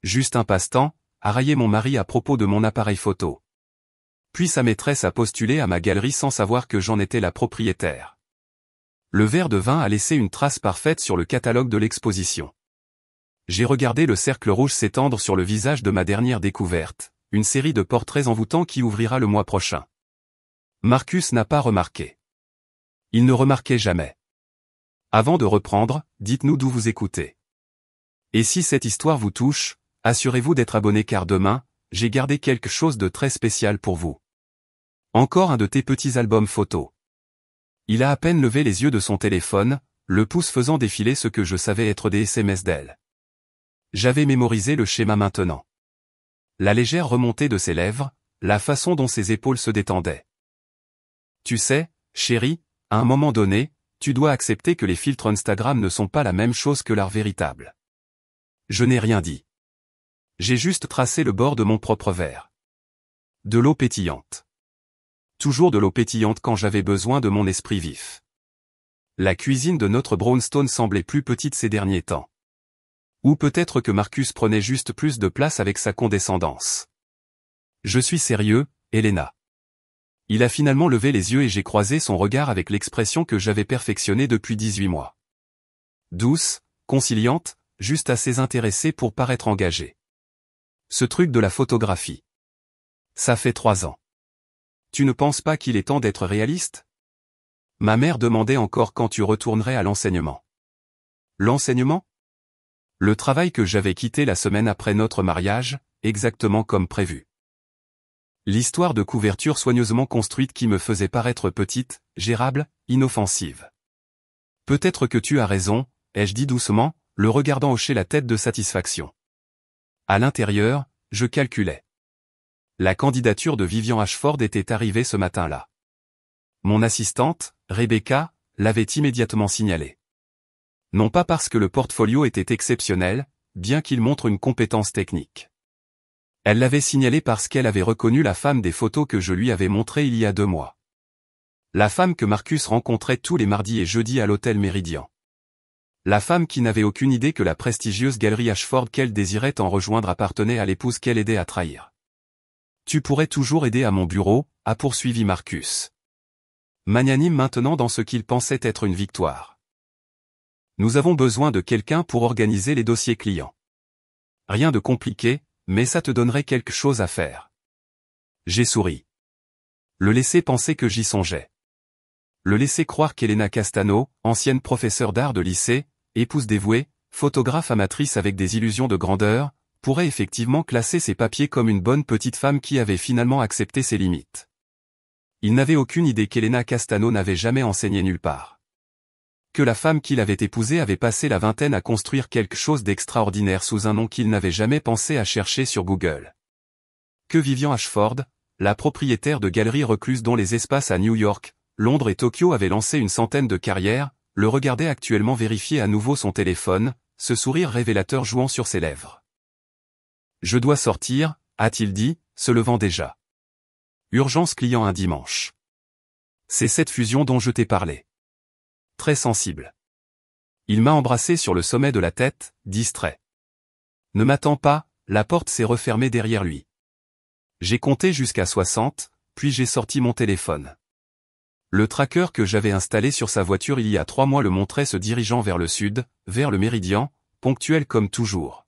Juste un passe-temps, a raillé mon mari à propos de mon appareil photo. Puis sa maîtresse a postulé à ma galerie sans savoir que j'en étais la propriétaire. Le verre de vin a laissé une trace parfaite sur le catalogue de l'exposition. J'ai regardé le cercle rouge s'étendre sur le visage de ma dernière découverte, une série de portraits envoûtants qui ouvrira le mois prochain. Marcus n'a pas remarqué. Il ne remarquait jamais. Avant de reprendre, dites-nous d'où vous écoutez. Et si cette histoire vous touche, assurez-vous d'être abonné car demain, j'ai gardé quelque chose de très spécial pour vous. Encore un de tes petits albums photos. Il a à peine levé les yeux de son téléphone, le pouce faisant défiler ce que je savais être des SMS d'elle. J'avais mémorisé le schéma maintenant. La légère remontée de ses lèvres, la façon dont ses épaules se détendaient. Tu sais, chérie, à un moment donné, tu dois accepter que les filtres Instagram ne sont pas la même chose que l'art véritable. Je n'ai rien dit. J'ai juste tracé le bord de mon propre verre. De l'eau pétillante. Toujours de l'eau pétillante quand j'avais besoin de mon esprit vif. La cuisine de notre brownstone semblait plus petite ces derniers temps. Ou peut-être que Marcus prenait juste plus de place avec sa condescendance. Je suis sérieux, Elena. Il a finalement levé les yeux et j'ai croisé son regard avec l'expression que j'avais perfectionnée depuis 18 mois. Douce, conciliante, juste assez intéressée pour paraître engagée. Ce truc de la photographie. Ça fait 3 ans. Tu ne penses pas qu'il est temps d'être réaliste? Ma mère demandait encore quand tu retournerais à l'enseignement. L'enseignement? Le travail que j'avais quitté la semaine après notre mariage, exactement comme prévu. L'histoire de couverture soigneusement construite qui me faisait paraître petite, gérable, inoffensive. Peut-être que tu as raison, ai-je dit doucement, le regardant hocher la tête de satisfaction. À l'intérieur, je calculais. La candidature de Vivian Ashford était arrivée ce matin-là. Mon assistante, Rebecca, l'avait immédiatement signalé. Non pas parce que le portfolio était exceptionnel, bien qu'il montre une compétence technique. Elle l'avait signalé parce qu'elle avait reconnu la femme des photos que je lui avais montrées il y a 2 mois. La femme que Marcus rencontrait tous les mardis et jeudis à l'hôtel Méridien. La femme qui n'avait aucune idée que la prestigieuse galerie Ashford qu'elle désirait en rejoindre appartenait à l'épouse qu'elle aidait à trahir. Tu pourrais toujours aider à mon bureau, a poursuivi Marcus. Magnanime maintenant dans ce qu'il pensait être une victoire. Nous avons besoin de quelqu'un pour organiser les dossiers clients. Rien de compliqué, mais ça te donnerait quelque chose à faire. J'ai souri. Le laisser penser que j'y songeais. Le laisser croire qu'Elena Castano, ancienne professeure d'art de lycée, épouse dévouée, photographe amatrice avec des illusions de grandeur, pourrait effectivement classer ses papiers comme une bonne petite femme qui avait finalement accepté ses limites. Il n'avait aucune idée qu'Elena Castano n'avait jamais enseigné nulle part. Que la femme qu'il avait épousée avait passé la vingtaine à construire quelque chose d'extraordinaire sous un nom qu'il n'avait jamais pensé à chercher sur Google. Que Vivian Ashford, la propriétaire de galeries recluses dont les espaces à New York, Londres et Tokyo avaient lancé une centaine de carrières, le regardait actuellement vérifier à nouveau son téléphone, ce sourire révélateur jouant sur ses lèvres. Je dois sortir, a-t-il dit, se levant déjà. Urgence client un dimanche. C'est cette fusion dont je t'ai parlé. Très sensible. Il m'a embrassé sur le sommet de la tête, distrait. Ne m'attends pas, la porte s'est refermée derrière lui. J'ai compté jusqu'à 60, puis j'ai sorti mon téléphone. Le tracker que j'avais installé sur sa voiture il y a 3 mois le montrait se dirigeant vers le sud, vers le méridien, ponctuel comme toujours.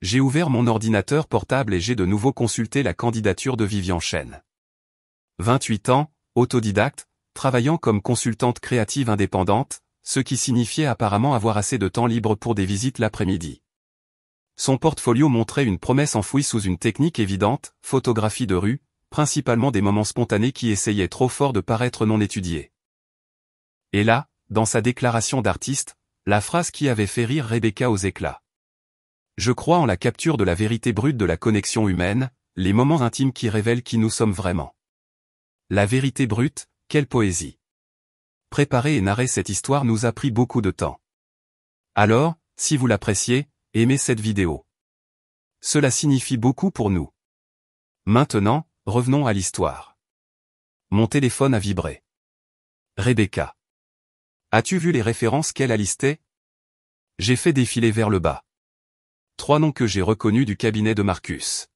J'ai ouvert mon ordinateur portable et j'ai de nouveau consulté la candidature de Vivian Chen. 28 ans, autodidacte, travaillant comme consultante créative indépendante, ce qui signifiait apparemment avoir assez de temps libre pour des visites l'après-midi. Son portfolio montrait une promesse enfouie sous une technique évidente, photographie de rue, principalement des moments spontanés qui essayaient trop fort de paraître non étudiés. Et là, dans sa déclaration d'artiste, la phrase qui avait fait rire Rebecca aux éclats. Je crois en la capture de la vérité brute de la connexion humaine, les moments intimes qui révèlent qui nous sommes vraiment. La vérité brute, quelle poésie. Préparer et narrer cette histoire nous a pris beaucoup de temps. Alors, si vous l'appréciez, aimez cette vidéo. Cela signifie beaucoup pour nous. Maintenant, revenons à l'histoire. Mon téléphone a vibré. Rebecca. As-tu vu les références qu'elle a listées? J'ai fait défiler vers le bas. 3 noms que j'ai reconnus du cabinet de Marcus.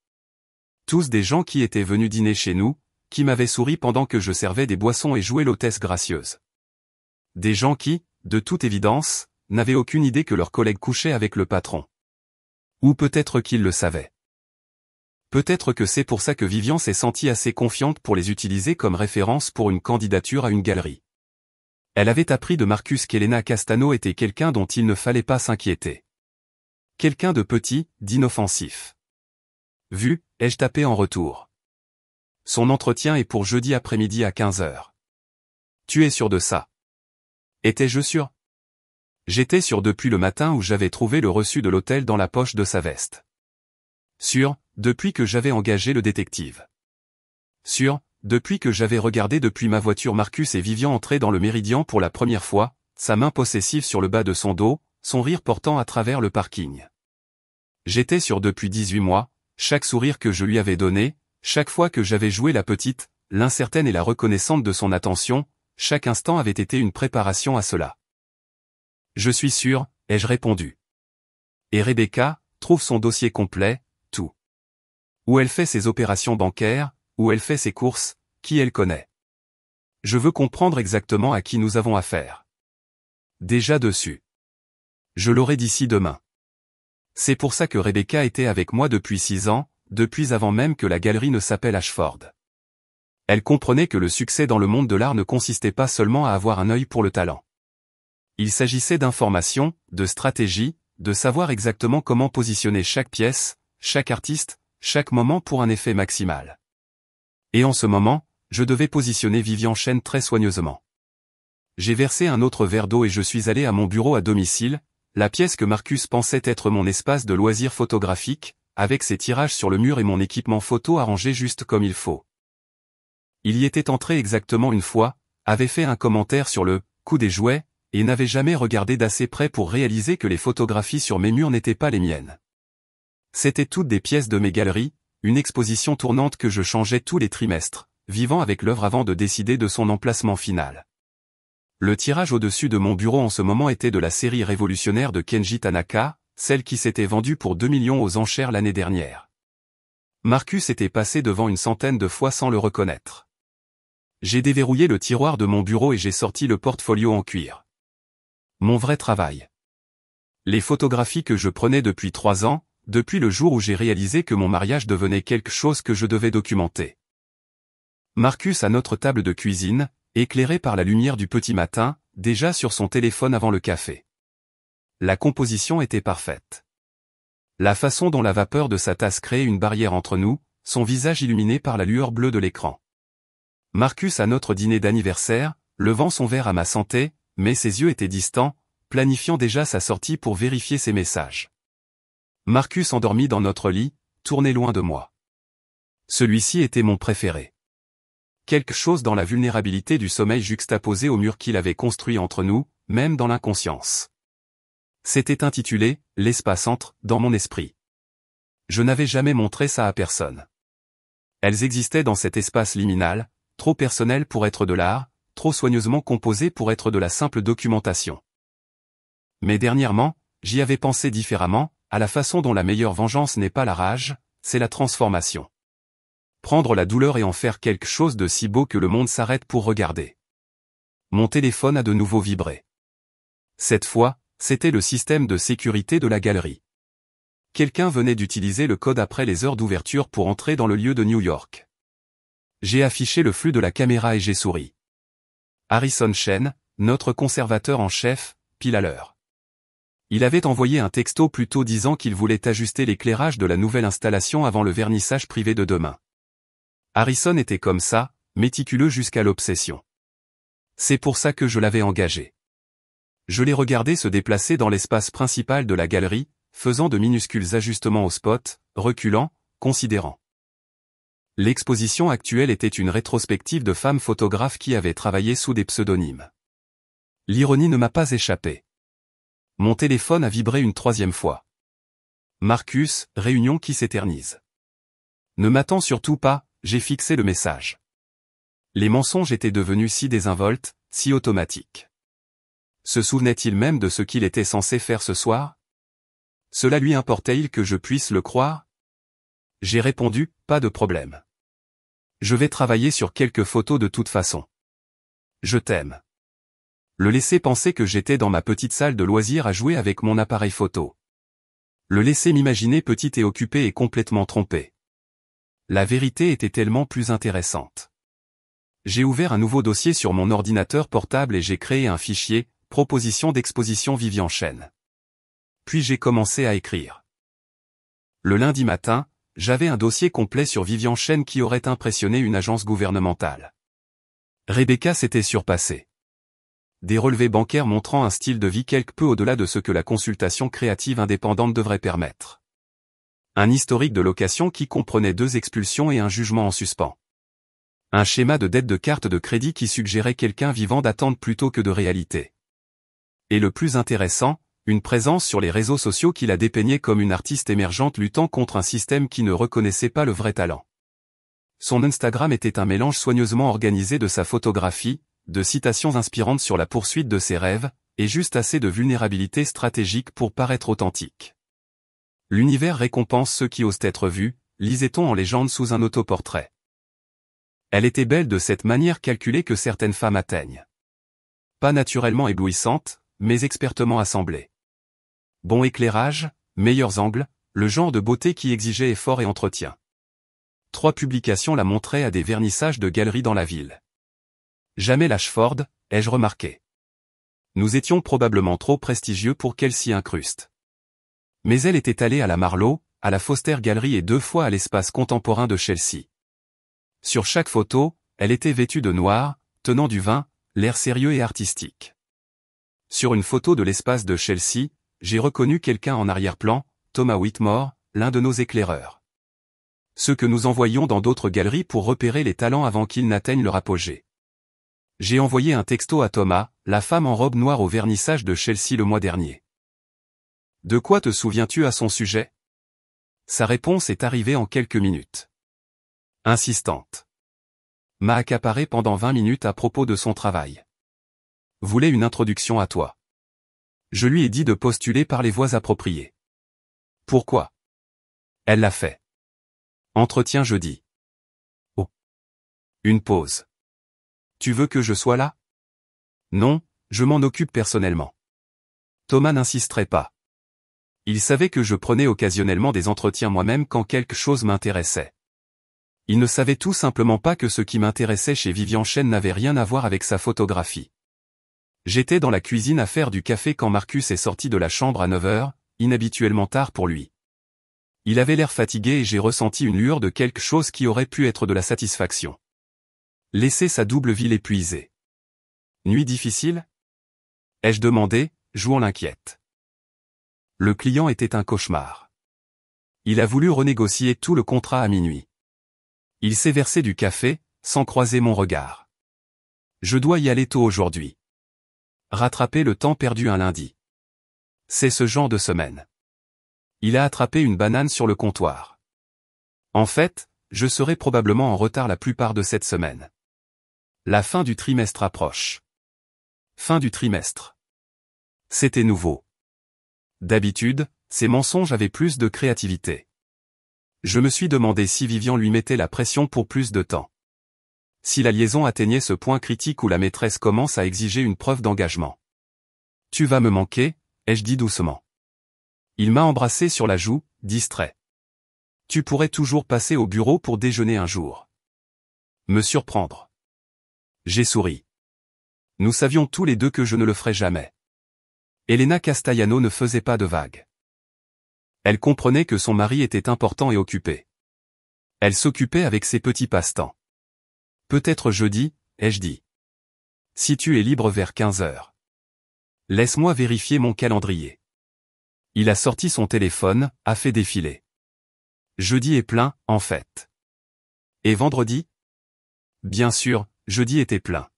Tous des gens qui étaient venus dîner chez nous, qui m'avaient souri pendant que je servais des boissons et jouais l'hôtesse gracieuse. Des gens qui, de toute évidence, n'avaient aucune idée que leur collègue couchait avec le patron. Ou peut-être qu'ils le savaient. Peut-être que c'est pour ça que Vivian s'est sentie assez confiante pour les utiliser comme référence pour une candidature à une galerie. Elle avait appris de Marcus qu'Elena Castano était quelqu'un dont il ne fallait pas s'inquiéter. Quelqu'un de petit, d'inoffensif. Vu, ai-je tapé en retour. Son entretien est pour jeudi après-midi à 15h. Tu es sûr de ça? Étais-je sûr? J'étais sûr depuis le matin où j'avais trouvé le reçu de l'hôtel dans la poche de sa veste. Sûr, depuis que j'avais engagé le détective. Sûr, depuis que j'avais regardé depuis ma voiture Marcus et Vivian entrer dans le Méridien pour la première fois, sa main possessive sur le bas de son dos, son rire portant à travers le parking. J'étais sûr depuis 18 mois, chaque sourire que je lui avais donné, chaque fois que j'avais joué la petite, l'incertaine et la reconnaissante de son attention, chaque instant avait été une préparation à cela. Je suis sûr, ai-je répondu. Et Rebecca, trouve son dossier complet, tout. Où elle fait ses opérations bancaires, où elle fait ses courses, qui elle connaît. Je veux comprendre exactement à qui nous avons affaire. Déjà dessus. Je l'aurai d'ici demain. C'est pour ça que Rebecca était avec moi depuis 6 ans, depuis avant même que la galerie ne s'appelle Ashford. Elle comprenait que le succès dans le monde de l'art ne consistait pas seulement à avoir un œil pour le talent. Il s'agissait d'information, de stratégie, de savoir exactement comment positionner chaque pièce, chaque artiste, chaque moment pour un effet maximal. Et en ce moment, je devais positionner Vivian Chen très soigneusement. J'ai versé un autre verre d'eau et je suis allé à mon bureau à domicile, la pièce que Marcus pensait être mon espace de loisirs photographiques, avec ses tirages sur le mur et mon équipement photo arrangé juste comme il faut. Il y était entré exactement une fois, avait fait un commentaire sur le « coût des jouets », et n'avait jamais regardé d'assez près pour réaliser que les photographies sur mes murs n'étaient pas les miennes. C'étaient toutes des pièces de mes galeries, une exposition tournante que je changeais tous les trimestres, vivant avec l'œuvre avant de décider de son emplacement final. Le tirage au-dessus de mon bureau en ce moment était de la série révolutionnaire de Kenji Tanaka, celle qui s'était vendue pour 2 millions aux enchères l'année dernière. Marcus était passé devant une centaine de fois sans le reconnaître. J'ai déverrouillé le tiroir de mon bureau et j'ai sorti le portfolio en cuir. Mon vrai travail. Les photographies que je prenais depuis 3 ans, depuis le jour où j'ai réalisé que mon mariage devenait quelque chose que je devais documenter. Marcus à notre table de cuisine, éclairé par la lumière du petit matin, déjà sur son téléphone avant le café. La composition était parfaite. La façon dont la vapeur de sa tasse créait une barrière entre nous, son visage illuminé par la lueur bleue de l'écran. Marcus à notre dîner d'anniversaire, levant son verre à ma santé, mais ses yeux étaient distants, planifiant déjà sa sortie pour vérifier ses messages. Marcus endormi dans notre lit, tourné loin de moi. Celui-ci était mon préféré. Quelque chose dans la vulnérabilité du sommeil juxtaposé au mur qu'il avait construit entre nous, même dans l'inconscience. C'était intitulé « L'espace entre » dans mon esprit. Je n'avais jamais montré ça à personne. Elles existaient dans cet espace liminal, trop personnel pour être de l'art, trop soigneusement composé pour être de la simple documentation. Mais dernièrement, j'y avais pensé différemment, à la façon dont la meilleure vengeance n'est pas la rage, c'est la transformation. Prendre la douleur et en faire quelque chose de si beau que le monde s'arrête pour regarder. Mon téléphone a de nouveau vibré. Cette fois, c'était le système de sécurité de la galerie. Quelqu'un venait d'utiliser le code après les heures d'ouverture pour entrer dans le lieu de New York. J'ai affiché le flux de la caméra et j'ai souri. Harrison Chen, notre conservateur en chef, pile à l'heure. Il avait envoyé un texto plus tôt disant qu'il voulait ajuster l'éclairage de la nouvelle installation avant le vernissage privé de demain. Harrison était comme ça, méticuleux jusqu'à l'obsession. C'est pour ça que je l'avais engagé. Je l'ai regardé se déplacer dans l'espace principal de la galerie, faisant de minuscules ajustements au spot, reculant, considérant. L'exposition actuelle était une rétrospective de femmes photographes qui avaient travaillé sous des pseudonymes. L'ironie ne m'a pas échappé. Mon téléphone a vibré une 3e fois. Marcus, réunion qui s'éternise. Ne m'attends surtout pas, j'ai fixé le message. Les mensonges étaient devenus si désinvoltes, si automatiques. Se souvenait-il même de ce qu'il était censé faire ce soir? Cela lui importait-il que je puisse le croire? J'ai répondu, pas de problème. Je vais travailler sur quelques photos de toute façon. Je t'aime. Le laisser penser que j'étais dans ma petite salle de loisirs à jouer avec mon appareil photo. Le laisser m'imaginer petite et occupée et complètement trompée. La vérité était tellement plus intéressante. J'ai ouvert un nouveau dossier sur mon ordinateur portable et j'ai créé un fichier, proposition d'exposition Vivian Chen. Puis j'ai commencé à écrire. Le lundi matin, j'avais un dossier complet sur Vivian Chen qui aurait impressionné une agence gouvernementale. Rebecca s'était surpassée. Des relevés bancaires montrant un style de vie quelque peu au-delà de ce que la consultation créative indépendante devrait permettre. Un historique de location qui comprenait 2 expulsions et un jugement en suspens. Un schéma de dette de carte de crédit qui suggérait quelqu'un vivant d'attente plutôt que de réalité. Et le plus intéressant, une présence sur les réseaux sociaux qui la dépeignait comme une artiste émergente luttant contre un système qui ne reconnaissait pas le vrai talent. Son Instagram était un mélange soigneusement organisé de sa photographie, de citations inspirantes sur la poursuite de ses rêves, et juste assez de vulnérabilité stratégique pour paraître authentique. L'univers récompense ceux qui osent être vus, lisait-on en légende sous un autoportrait. Elle était belle de cette manière calculée que certaines femmes atteignent. Pas naturellement éblouissante, mais expertement assemblée. Bon éclairage, meilleurs angles, le genre de beauté qui exigeait effort et entretien. 3 publications la montraient à des vernissages de galeries dans la ville. Jamais l'Ashford, ai-je remarqué. Nous étions probablement trop prestigieux pour qu'elle s'y incruste. Mais elle était allée à la Marlowe, à la Foster Gallery et 2 fois à l'espace contemporain de Chelsea. Sur chaque photo, elle était vêtue de noir, tenant du vin, l'air sérieux et artistique. Sur une photo de l'espace de Chelsea, j'ai reconnu quelqu'un en arrière-plan, Thomas Whitmore, l'un de nos éclaireurs. Ceux que nous envoyions dans d'autres galeries pour repérer les talents avant qu'ils n'atteignent leur apogée. J'ai envoyé un texto à Thomas, la femme en robe noire au vernissage de Chelsea le mois dernier. De quoi te souviens-tu à son sujet? Sa réponse est arrivée en quelques minutes. Insistante. M'a accaparé pendant 20 minutes à propos de son travail. Voulait une introduction à toi. Je lui ai dit de postuler par les voies appropriées. Pourquoi? Elle l'a fait. Entretien jeudi. Oh. Une pause. Tu veux que je sois là? Non, je m'en occupe personnellement. Thomas n'insisterait pas. Il savait que je prenais occasionnellement des entretiens moi-même quand quelque chose m'intéressait. Il ne savait tout simplement pas que ce qui m'intéressait chez Vivian Chen n'avait rien à voir avec sa photographie. J'étais dans la cuisine à faire du café quand Marcus est sorti de la chambre à 9 h, inhabituellement tard pour lui. Il avait l'air fatigué et j'ai ressenti une lueur de quelque chose qui aurait pu être de la satisfaction. Laisser sa double vie l'épuiser. Nuit difficile? Ai-je demandé, jouant l'inquiète. Le client était un cauchemar. Il a voulu renégocier tout le contrat à minuit. Il s'est versé du café, sans croiser mon regard. Je dois y aller tôt aujourd'hui. Rattraper le temps perdu un lundi. C'est ce genre de semaine. Il a attrapé une banane sur le comptoir. En fait, je serai probablement en retard la plupart de cette semaine. La fin du trimestre approche. Fin du trimestre. C'était nouveau. D'habitude, ces mensonges avaient plus de créativité. Je me suis demandé si Vivian lui mettait la pression pour plus de temps. Si la liaison atteignait ce point critique où la maîtresse commence à exiger une preuve d'engagement. Tu vas me manquer, ai-je dit doucement. Il m'a embrassé sur la joue, distrait. Tu pourrais toujours passer au bureau pour déjeuner un jour. Me surprendre. J'ai souri. Nous savions tous les deux que je ne le ferais jamais. Elena Castellano ne faisait pas de vagues. Elle comprenait que son mari était important et occupé. Elle s'occupait avec ses petits passe-temps. Peut-être jeudi, ai-je dit. Si tu es libre vers 15 h. Laisse-moi vérifier mon calendrier. Il a sorti son téléphone, a fait défiler. Jeudi est plein, en fait. Et vendredi? Bien sûr, jeudi était plein.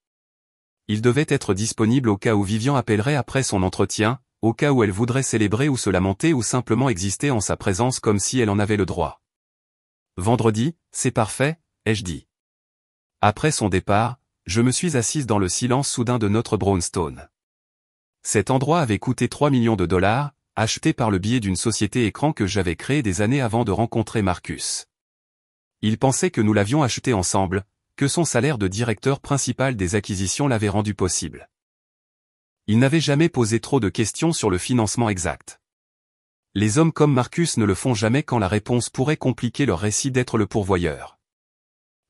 Il devait être disponible au cas où Vivian appellerait après son entretien, au cas où elle voudrait célébrer ou se lamenter ou simplement exister en sa présence comme si elle en avait le droit. Vendredi, c'est parfait, ai-je dit. Après son départ, je me suis assise dans le silence soudain de notre brownstone. Cet endroit avait coûté 3 millions de $, achetée par le biais d'une société écran que j'avais créée des années avant de rencontrer Marcus. Il pensait que nous l'avions achetée ensemble, que son salaire de directeur principal des acquisitions l'avait rendu possible. Il n'avait jamais posé trop de questions sur le financement exact. Les hommes comme Marcus ne le font jamais quand la réponse pourrait compliquer leur récit d'être le pourvoyeur.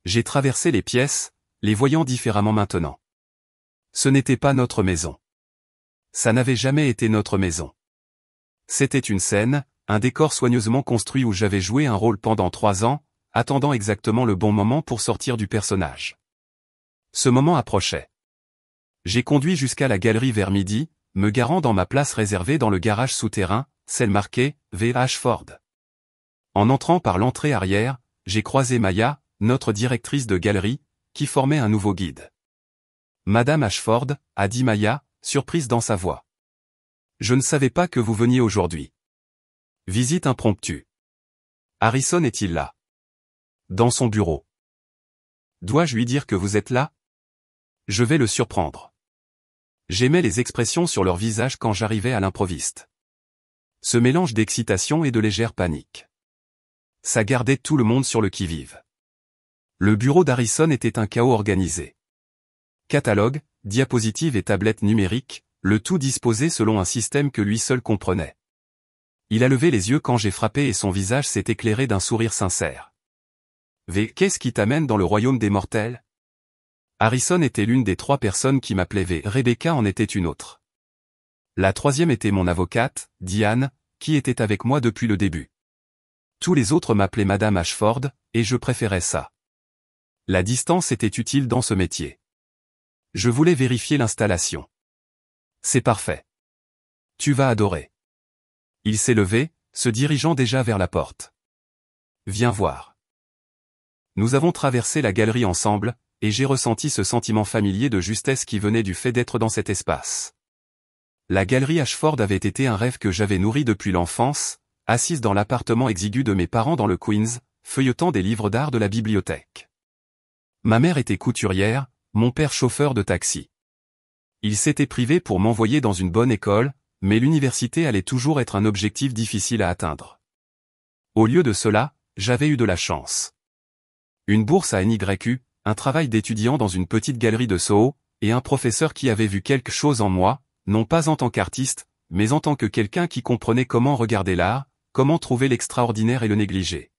J'ai traversé les pièces, les voyant différemment maintenant. Ce n'était pas notre maison. Ça n'avait jamais été notre maison. C'était une scène, un décor soigneusement construit où j'avais joué un rôle pendant 3 ans, attendant exactement le bon moment pour sortir du personnage. Ce moment approchait. J'ai conduit jusqu'à la galerie vers midi, me garant dans ma place réservée dans le garage souterrain, celle marquée « V. Ashford ». En entrant par l'entrée arrière, j'ai croisé Maya, notre directrice de galerie, qui formait un nouveau guide. « Madame Ashford », a dit Maya, surprise dans sa voix. « Je ne savais pas que vous veniez aujourd'hui. » Visite impromptue. Harrison est-il là? Dans son bureau. Dois-je lui dire que vous êtes là? Je vais le surprendre. J'aimais les expressions sur leur visage quand j'arrivais à l'improviste. Ce mélange d'excitation et de légère panique. Ça gardait tout le monde sur le qui-vive. Le bureau d'Harrison était un chaos organisé. Catalogue, diapositives et tablettes numériques, le tout disposé selon un système que lui seul comprenait. Il a levé les yeux quand j'ai frappé et son visage s'est éclairé d'un sourire sincère. « V, qu'est-ce qui t'amène dans le royaume des mortels ?» Harrison était l'une des 3 personnes qui m'appelaient V. Rebecca en était une autre. La 3e était mon avocate, Diane, qui était avec moi depuis le début. Tous les autres m'appelaient Madame Ashford, et je préférais ça. La distance était utile dans ce métier. Je voulais vérifier l'installation. C'est parfait. Tu vas adorer. Il s'est levé, se dirigeant déjà vers la porte. Viens voir. Nous avons traversé la galerie ensemble, et j'ai ressenti ce sentiment familier de justesse qui venait du fait d'être dans cet espace. La galerie Ashford avait été un rêve que j'avais nourri depuis l'enfance, assise dans l'appartement exigu de mes parents dans le Queens, feuilletant des livres d'art de la bibliothèque. Ma mère était couturière, mon père chauffeur de taxi. Il s'était privé pour m'envoyer dans une bonne école, mais l'université allait toujours être un objectif difficile à atteindre. Au lieu de cela, j'avais eu de la chance. Une bourse à NYU, un travail d'étudiant dans une petite galerie de Soho, et un professeur qui avait vu quelque chose en moi, non pas en tant qu'artiste, mais en tant que quelqu'un qui comprenait comment regarder l'art, comment trouver l'extraordinaire et le négliger.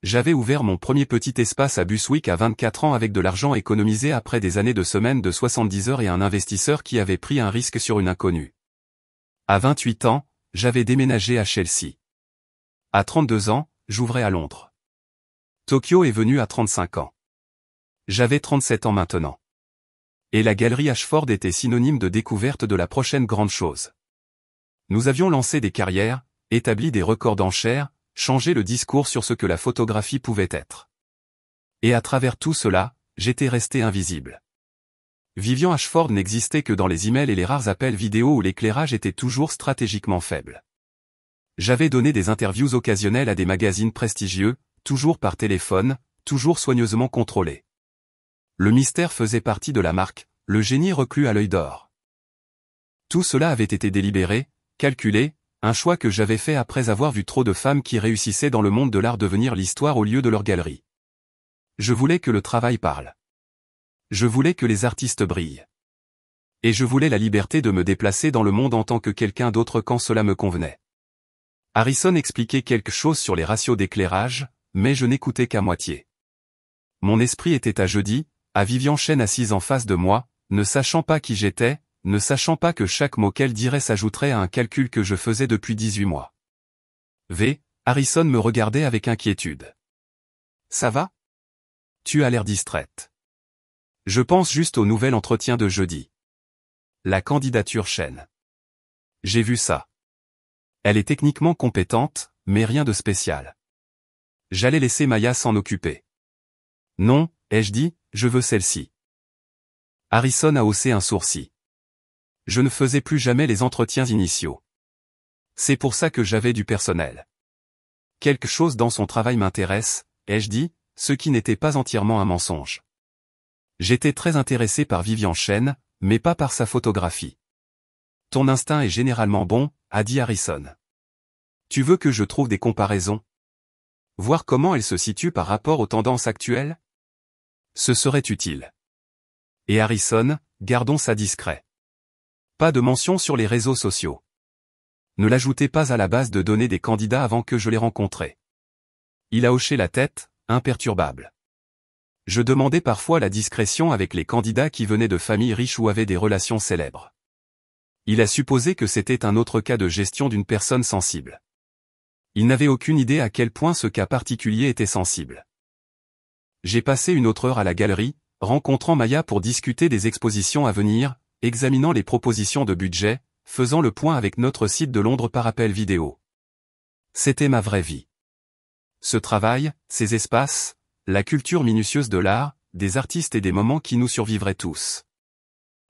J'avais ouvert mon premier petit espace à Bushwick à 24 ans avec de l'argent économisé après des années de semaines de 70 heures et un investisseur qui avait pris un risque sur une inconnue. À 28 ans, j'avais déménagé à Chelsea. À 32 ans, j'ouvrais à Londres. Tokyo est venu à 35 ans. J'avais 37 ans maintenant. Et la galerie Ashford était synonyme de découverte de la prochaine grande chose. Nous avions lancé des carrières, établi des records d'enchères, changé le discours sur ce que la photographie pouvait être. Et à travers tout cela, j'étais resté invisible. Vivian Ashford n'existait que dans les emails et les rares appels vidéo où l'éclairage était toujours stratégiquement faible. J'avais donné des interviews occasionnelles à des magazines prestigieux, toujours par téléphone, toujours soigneusement contrôlés. Le mystère faisait partie de la marque, le génie reclus à l'œil d'or. Tout cela avait été délibéré, calculé, un choix que j'avais fait après avoir vu trop de femmes qui réussissaient dans le monde de l'art devenir l'histoire au lieu de leur galerie. Je voulais que le travail parle. Je voulais que les artistes brillent. Et je voulais la liberté de me déplacer dans le monde en tant que quelqu'un d'autre quand cela me convenait. Harrison expliquait quelque chose sur les ratios d'éclairage, mais je n'écoutais qu'à moitié. Mon esprit était à jeudi, à Vivian Chen assise en face de moi, ne sachant pas qui j'étais, ne sachant pas que chaque mot qu'elle dirait s'ajouterait à un calcul que je faisais depuis 18 mois. V. Harrison me regardait avec inquiétude. Ça va? Tu as l'air distraite. Je pense juste au nouvel entretien de jeudi. La candidature Chen. J'ai vu ça. Elle est techniquement compétente, mais rien de spécial. J'allais laisser Maya s'en occuper. Non, ai-je dit, je veux celle-ci. Harrison a haussé un sourcil. Je ne faisais plus jamais les entretiens initiaux. C'est pour ça que j'avais du personnel. Quelque chose dans son travail m'intéresse, ai-je dit, ce qui n'était pas entièrement un mensonge. J'étais très intéressé par Vivian Chen, mais pas par sa photographie. Ton instinct est généralement bon, a dit Harrison. Tu veux que je trouve des comparaisons? Voir comment elle se situe par rapport aux tendances actuelles? Ce serait utile. Et Harrison, gardons ça discret. Pas de mention sur les réseaux sociaux. Ne l'ajoutez pas à la base de données des candidats avant que je les rencontrés. Il a hoché la tête, imperturbable. Je demandais parfois la discrétion avec les candidats qui venaient de familles riches ou avaient des relations célèbres. Il a supposé que c'était un autre cas de gestion d'une personne sensible. Il n'avait aucune idée à quel point ce cas particulier était sensible. J'ai passé une autre heure à la galerie, rencontrant Maya pour discuter des expositions à venir, examinant les propositions de budget, faisant le point avec notre site de Londres par appel vidéo. C'était ma vraie vie. Ce travail, ces espaces, la culture minutieuse de l'art, des artistes et des moments qui nous survivraient tous.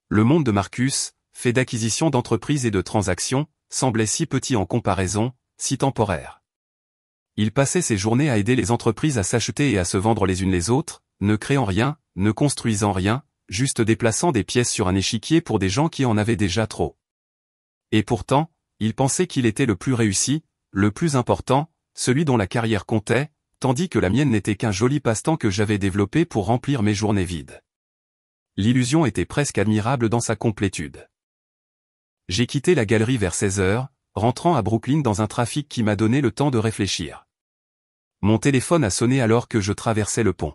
Le monde de Marcus, fait d'acquisition d'entreprises et de transactions, semblait si petit en comparaison, si temporaire. Il passait ses journées à aider les entreprises à s'acheter et à se vendre les unes les autres, ne créant rien, ne construisant rien, juste déplaçant des pièces sur un échiquier pour des gens qui en avaient déjà trop. Et pourtant, il pensait qu'il était le plus réussi, le plus important, celui dont la carrière comptait, tandis que la mienne n'était qu'un joli passe-temps que j'avais développé pour remplir mes journées vides. L'illusion était presque admirable dans sa complétude. J'ai quitté la galerie vers 16 heures, rentrant à Brooklyn dans un trafic qui m'a donné le temps de réfléchir. Mon téléphone a sonné alors que je traversais le pont.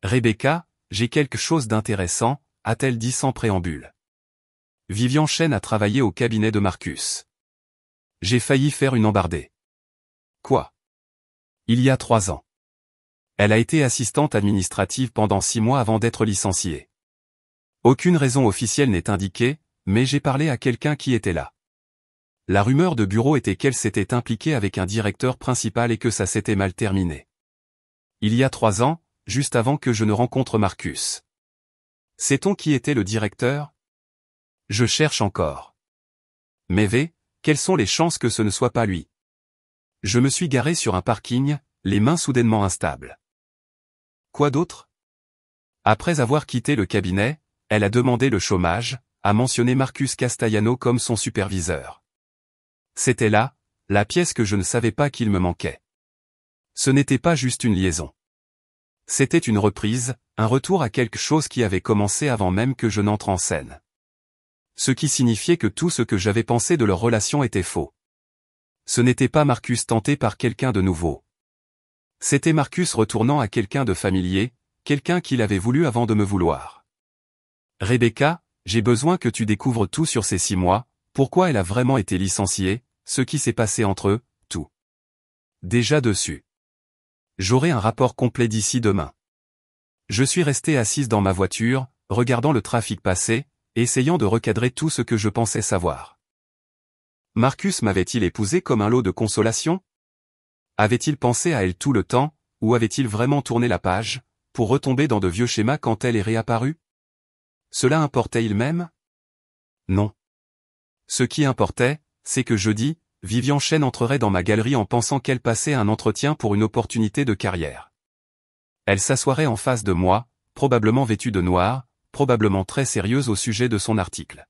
Rebecca, j'ai quelque chose d'intéressant, a-t-elle dit sans préambule. Vivian Chen a travaillé au cabinet de Marcus. J'ai failli faire une embardée. Quoi? Il y a 3 ans. Elle a été assistante administrative pendant 6 mois avant d'être licenciée. Aucune raison officielle n'est indiquée, mais j'ai parlé à quelqu'un qui était là. La rumeur de bureau était qu'elle s'était impliquée avec un directeur principal et que ça s'était mal terminé. Il y a 3 ans, juste avant que je ne rencontre Marcus. Sait-on qui était le directeur? Je cherche encore. Mais quelles sont les chances que ce ne soit pas lui? Je me suis garé sur un parking, les mains soudainement instables. Quoi d'autre? Après avoir quitté le cabinet, elle a demandé le chômage, a mentionné Marcus Castellano comme son superviseur. C'était là, la pièce que je ne savais pas qu'il me manquait. Ce n'était pas juste une liaison. C'était une reprise, un retour à quelque chose qui avait commencé avant même que je n'entre en scène. Ce qui signifiait que tout ce que j'avais pensé de leur relation était faux. Ce n'était pas Marcus tenté par quelqu'un de nouveau. C'était Marcus retournant à quelqu'un de familier, quelqu'un qu'il avait voulu avant de me vouloir. Rebecca, j'ai besoin que tu découvres tout sur ces 6 mois, pourquoi elle a vraiment été licenciée, ce qui s'est passé entre eux, tout. Déjà dessus. J'aurai un rapport complet d'ici demain. Je suis resté assise dans ma voiture, regardant le trafic passer, essayant de recadrer tout ce que je pensais savoir. Marcus m'avait-il épousé comme un lot de consolation? Avait-il pensé à elle tout le temps, ou avait-il vraiment tourné la page, pour retomber dans de vieux schémas quand elle est réapparue? Cela importait-il même? Non. Ce qui importait, c'est que jeudi, Vivian Chen entrerait dans ma galerie en pensant qu'elle passait un entretien pour une opportunité de carrière. Elle s'assoirait en face de moi, probablement vêtue de noir, probablement très sérieuse au sujet de son article.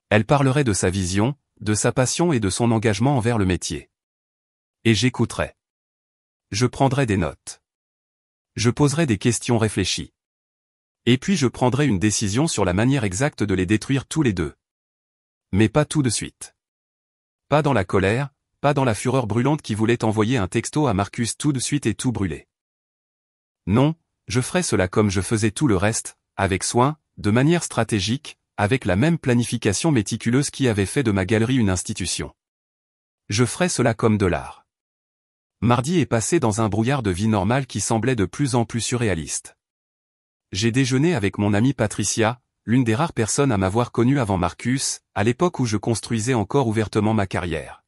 Elle parlerait de sa vision, de sa passion et de son engagement envers le métier. Et j'écouterais. Je prendrais des notes. Je poserais des questions réfléchies. Et puis je prendrais une décision sur la manière exacte de les détruire tous les deux. Mais pas tout de suite. Pas dans la colère, pas dans la fureur brûlante qui voulait envoyer un texto à Marcus tout de suite et tout brûler. Non, je ferais cela comme je faisais tout le reste, avec soin, de manière stratégique, avec la même planification méticuleuse qui avait fait de ma galerie une institution. Je ferais cela comme de l'art. Mardi est passé dans un brouillard de vie normale qui semblait de plus en plus surréaliste. J'ai déjeuné avec mon amie Patricia, l'une des rares personnes à m'avoir connu avant Marcus, à l'époque où je construisais encore ouvertement ma carrière.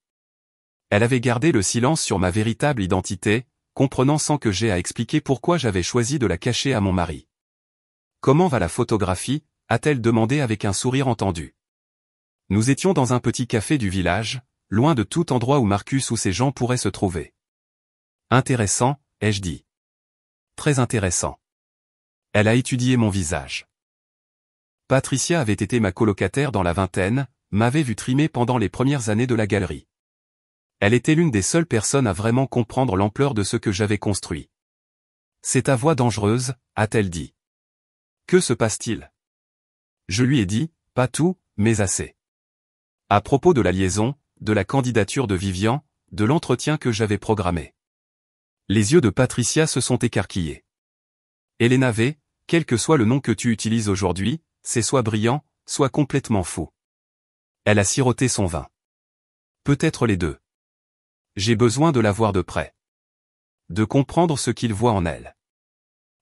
Elle avait gardé le silence sur ma véritable identité, comprenant sans que j'aie à expliquer pourquoi j'avais choisi de la cacher à mon mari. Comment va la photographie? A-t-elle demandé avec un sourire entendu. Nous étions dans un petit café du village, loin de tout endroit où Marcus ou ses gens pourraient se trouver. Intéressant, ai-je dit. Très intéressant. Elle a étudié mon visage. Patricia avait été ma colocataire dans la vingtaine, m'avait vu trimer pendant les premières années de la galerie. Elle était l'une des seules personnes à vraiment comprendre l'ampleur de ce que j'avais construit. C'est ta voix dangereuse, a-t-elle dit. Que se passe-t-il? Je lui ai dit, pas tout, mais assez. À propos de la liaison, de la candidature de Vivian, de l'entretien que j'avais programmé. Les yeux de Patricia se sont écarquillés. Elena V, quel que soit le nom que tu utilises aujourd'hui, c'est soit brillant, soit complètement fou. Elle a siroté son vin. Peut-être les deux. J'ai besoin de la voir de près. De comprendre ce qu'il voit en elle.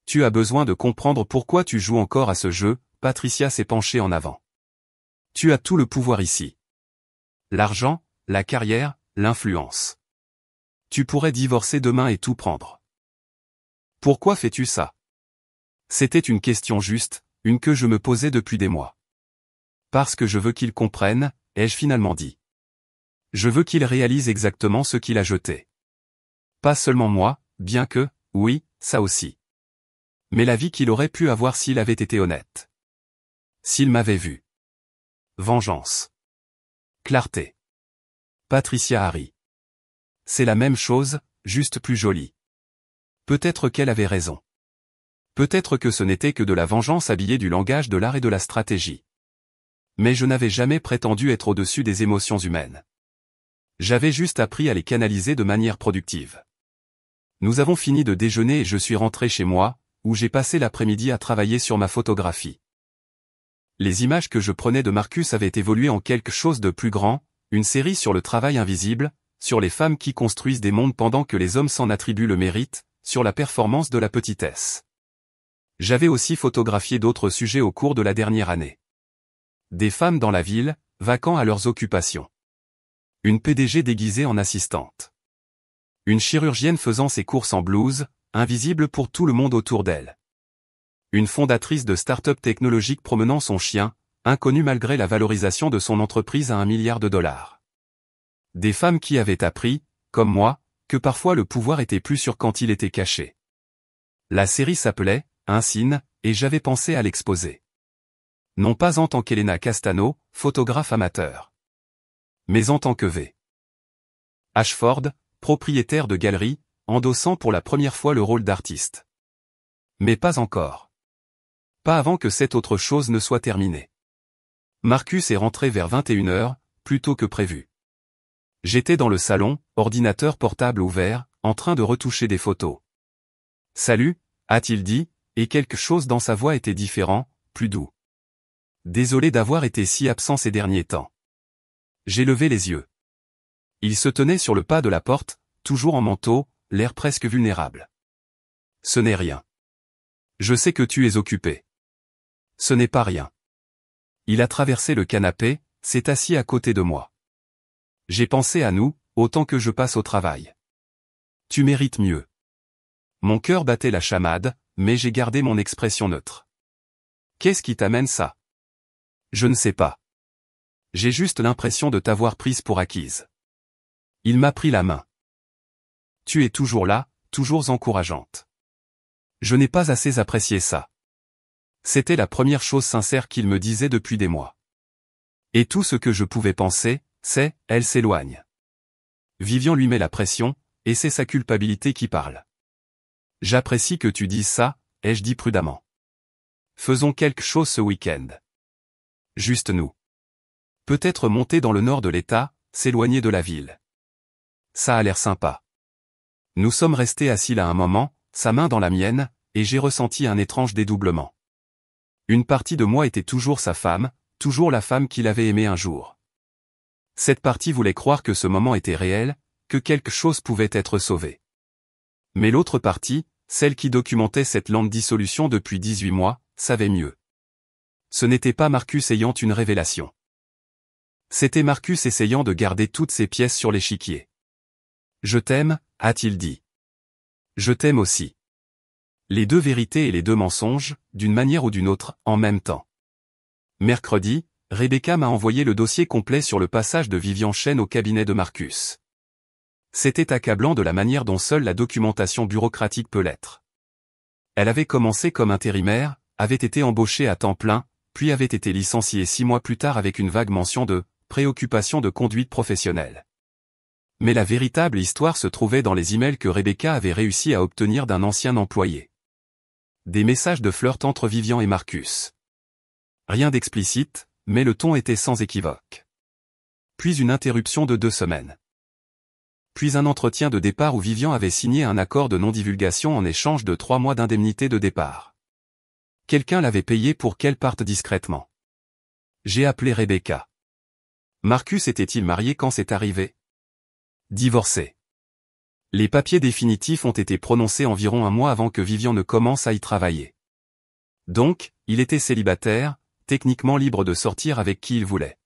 Tu as besoin de comprendre pourquoi tu joues encore à ce jeu, Patricia s'est penchée en avant. Tu as tout le pouvoir ici. L'argent, la carrière, l'influence. Tu pourrais divorcer demain et tout prendre. Pourquoi fais-tu ça? C'était une question juste, une que je me posais depuis des mois. Parce que je veux qu'il comprenne, ai-je finalement dit. Je veux qu'il réalise exactement ce qu'il a jeté. Pas seulement moi, bien que, oui, ça aussi. Mais la vie qu'il aurait pu avoir s'il avait été honnête. S'il m'avait vu. Vengeance. Clarté. Patricia Harry. C'est la même chose, juste plus jolie. Peut-être qu'elle avait raison. Peut-être que ce n'était que de la vengeance habillée du langage de l'art et de la stratégie. Mais je n'avais jamais prétendu être au-dessus des émotions humaines. J'avais juste appris à les canaliser de manière productive. Nous avons fini de déjeuner et je suis rentré chez moi, où j'ai passé l'après-midi à travailler sur ma photographie. Les images que je prenais de Marcus avaient évolué en quelque chose de plus grand, une série sur le travail invisible, sur les femmes qui construisent des mondes pendant que les hommes s'en attribuent le mérite, sur la performance de la petitesse. J'avais aussi photographié d'autres sujets au cours de la dernière année. Des femmes dans la ville, vaquant à leurs occupations. Une PDG déguisée en assistante. Une chirurgienne faisant ses courses en blouse, invisible pour tout le monde autour d'elle. Une fondatrice de start-up technologique promenant son chien, inconnue malgré la valorisation de son entreprise à $1 milliard. Des femmes qui avaient appris, comme moi, que parfois le pouvoir était plus sûr quand il était caché. La série s'appelait « Un signe » et j'avais pensé à l'exposer. Non pas en tant qu'Elena Castano, photographe amateur. Mais en tant que V. Ashford, propriétaire de galerie, endossant pour la première fois le rôle d'artiste. Mais pas encore. Pas avant que cette autre chose ne soit terminée. Marcus est rentré vers 21h, plus tôt que prévu. J'étais dans le salon, ordinateur portable ouvert, en train de retoucher des photos. « Salut », a-t-il dit, et quelque chose dans sa voix était différent, plus doux. Désolé d'avoir été si absent ces derniers temps. J'ai levé les yeux. Il se tenait sur le pas de la porte, toujours en manteau, l'air presque vulnérable. Ce n'est rien. Je sais que tu es occupé. Ce n'est pas rien. Il a traversé le canapé, s'est assis à côté de moi. J'ai pensé à nous, autant que je passe au travail. Tu mérites mieux. Mon cœur battait la chamade, mais j'ai gardé mon expression neutre. Qu'est-ce qui t'amène ça? Je ne sais pas. J'ai juste l'impression de t'avoir prise pour acquise. Il m'a pris la main. Tu es toujours là, toujours encourageante. Je n'ai pas assez apprécié ça. C'était la première chose sincère qu'il me disait depuis des mois. Et tout ce que je pouvais penser, c'est, elle s'éloigne. Vivian lui met la pression, et c'est sa culpabilité qui parle. J'apprécie que tu dises ça, ai-je dit prudemment. Faisons quelque chose ce week-end. Juste nous. Peut-être monter dans le nord de l'État, s'éloigner de la ville. Ça a l'air sympa. Nous sommes restés assis là un moment, sa main dans la mienne, et j'ai ressenti un étrange dédoublement. Une partie de moi était toujours sa femme, toujours la femme qu'il avait aimée un jour. Cette partie voulait croire que ce moment était réel, que quelque chose pouvait être sauvé. Mais l'autre partie, celle qui documentait cette lente dissolution depuis 18 mois, savait mieux. Ce n'était pas Marcus ayant une révélation. C'était Marcus essayant de garder toutes ses pièces sur l'échiquier. « Je t'aime », a-t-il dit. « Je t'aime aussi. » Les deux vérités et les deux mensonges, d'une manière ou d'une autre, en même temps. Mercredi, Rebecca m'a envoyé le dossier complet sur le passage de Vivian Chen au cabinet de Marcus. C'était accablant de la manière dont seule la documentation bureaucratique peut l'être. Elle avait commencé comme intérimaire, avait été embauchée à temps plein, puis avait été licenciée 6 mois plus tard avec une vague mention de préoccupation de conduite professionnelle. Mais la véritable histoire se trouvait dans les emails que Rebecca avait réussi à obtenir d'un ancien employé. Des messages de flirt entre Vivian et Marcus. Rien d'explicite, mais le ton était sans équivoque. Puis une interruption de 2 semaines. Puis un entretien de départ où Vivian avait signé un accord de non-divulgation en échange de 3 mois d'indemnité de départ. Quelqu'un l'avait payé pour qu'elle parte discrètement. J'ai appelé Rebecca. Marcus était-il marié quand c'est arrivé? Divorcé. Les papiers définitifs ont été prononcés environ 1 mois avant que Vivian ne commence à y travailler. Donc, il était célibataire, techniquement libre de sortir avec qui il voulait.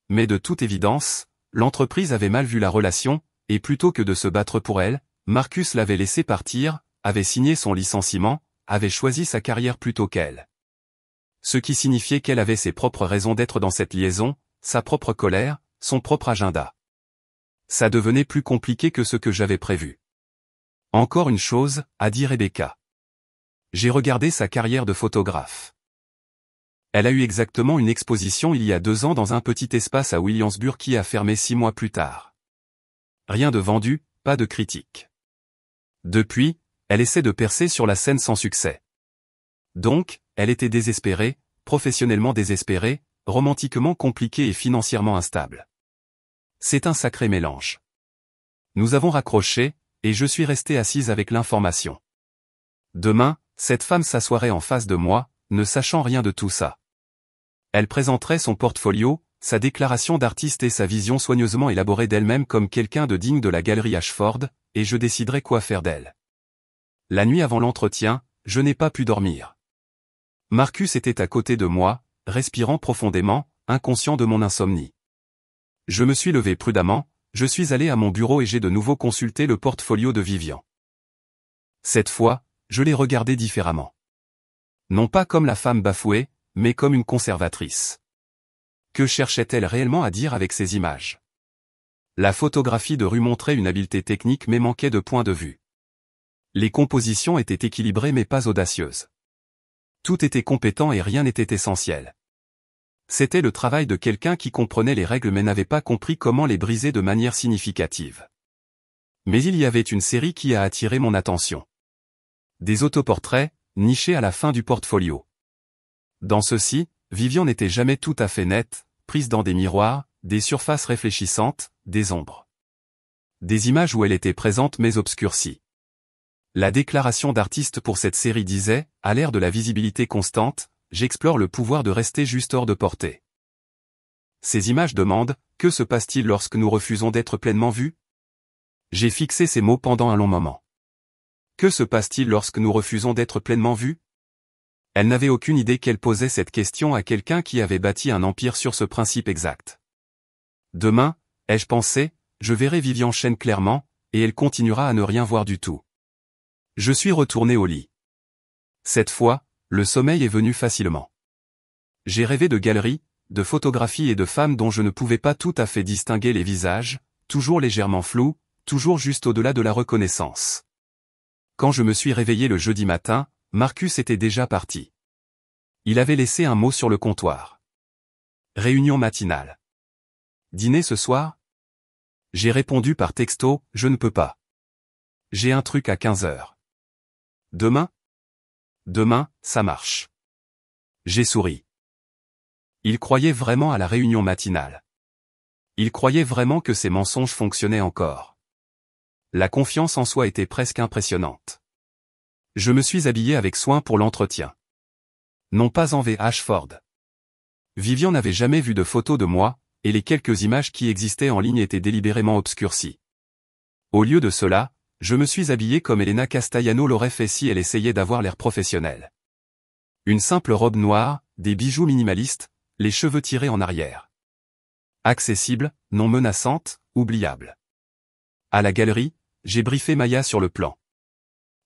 Mais de toute évidence, l'entreprise avait mal vu la relation, et plutôt que de se battre pour elle, Marcus l'avait laissé partir, avait signé son licenciement, avait choisi sa carrière plutôt qu'elle. Ce qui signifiait qu'elle avait ses propres raisons d'être dans cette liaison, sa propre colère, son propre agenda. Ça devenait plus compliqué que ce que j'avais prévu. Encore une chose, a dit Rebecca. J'ai regardé sa carrière de photographe. Elle a eu exactement une exposition il y a 2 ans dans un petit espace à Williamsburg qui a fermé 6 mois plus tard. Rien de vendu, pas de critique. Depuis, elle essaie de percer sur la scène sans succès. Donc, elle était désespérée, professionnellement désespérée, romantiquement compliquée et financièrement instable. C'est un sacré mélange. Nous avons raccroché, et je suis resté assise avec l'information. Demain, cette femme s'assoirait en face de moi, ne sachant rien de tout ça. Elle présenterait son portfolio, sa déclaration d'artiste et sa vision soigneusement élaborée d'elle-même comme quelqu'un de digne de la galerie Ashford, et je déciderai quoi faire d'elle. La nuit avant l'entretien, je n'ai pas pu dormir. Marcus était à côté de moi, respirant profondément, inconscient de mon insomnie. Je me suis levé prudemment, je suis allé à mon bureau et j'ai de nouveau consulté le portfolio de Vivian. Cette fois, je l'ai regardé différemment. Non pas comme la femme bafouée, mais comme une conservatrice. Que cherchait-elle réellement à dire avec ces images? La photographie de rue montrait une habileté technique mais manquait de point de vue. Les compositions étaient équilibrées mais pas audacieuses. Tout était compétent et rien n'était essentiel. C'était le travail de quelqu'un qui comprenait les règles mais n'avait pas compris comment les briser de manière significative. Mais il y avait une série qui a attiré mon attention. Des autoportraits, nichés à la fin du portfolio. Dans ceux-ci, Vivian n'était jamais tout à fait nette, prise dans des miroirs, des surfaces réfléchissantes, des ombres. Des images où elle était présente mais obscurcie. La déclaration d'artiste pour cette série disait, à l'ère de la visibilité constante, j'explore le pouvoir de rester juste hors de portée. Ces images demandent, que se passe-t-il lorsque nous refusons d'être pleinement vus? J'ai fixé ces mots pendant un long moment. Que se passe-t-il lorsque nous refusons d'être pleinement vus? Elle n'avait aucune idée qu'elle posait cette question à quelqu'un qui avait bâti un empire sur ce principe exact. Demain, ai-je pensé, je verrai Vivian Chen clairement, et elle continuera à ne rien voir du tout. Je suis retourné au lit. Cette fois, le sommeil est venu facilement. J'ai rêvé de galeries, de photographies et de femmes dont je ne pouvais pas tout à fait distinguer les visages, toujours légèrement flous, toujours juste au-delà de la reconnaissance. Quand je me suis réveillé le jeudi matin, Marcus était déjà parti. Il avait laissé un mot sur le comptoir. Réunion matinale. Dîner ce soir? J'ai répondu par texto, je ne peux pas. J'ai un truc à 15 heures. Demain? Demain, ça marche. J'ai souri. Il croyait vraiment à la réunion matinale. Il croyait vraiment que ses mensonges fonctionnaient encore. La confiance en soi était presque impressionnante. Je me suis habillé avec soin pour l'entretien. Non pas en V. Ashford. Vivian n'avait jamais vu de photos de moi, et les quelques images qui existaient en ligne étaient délibérément obscurcies. Au lieu de cela, je me suis habillé comme Elena Castellano l'aurait fait si elle essayait d'avoir l'air professionnel. Une simple robe noire, des bijoux minimalistes, les cheveux tirés en arrière. Accessible, non menaçante, oubliable. À la galerie, j'ai briefé Maya sur le plan.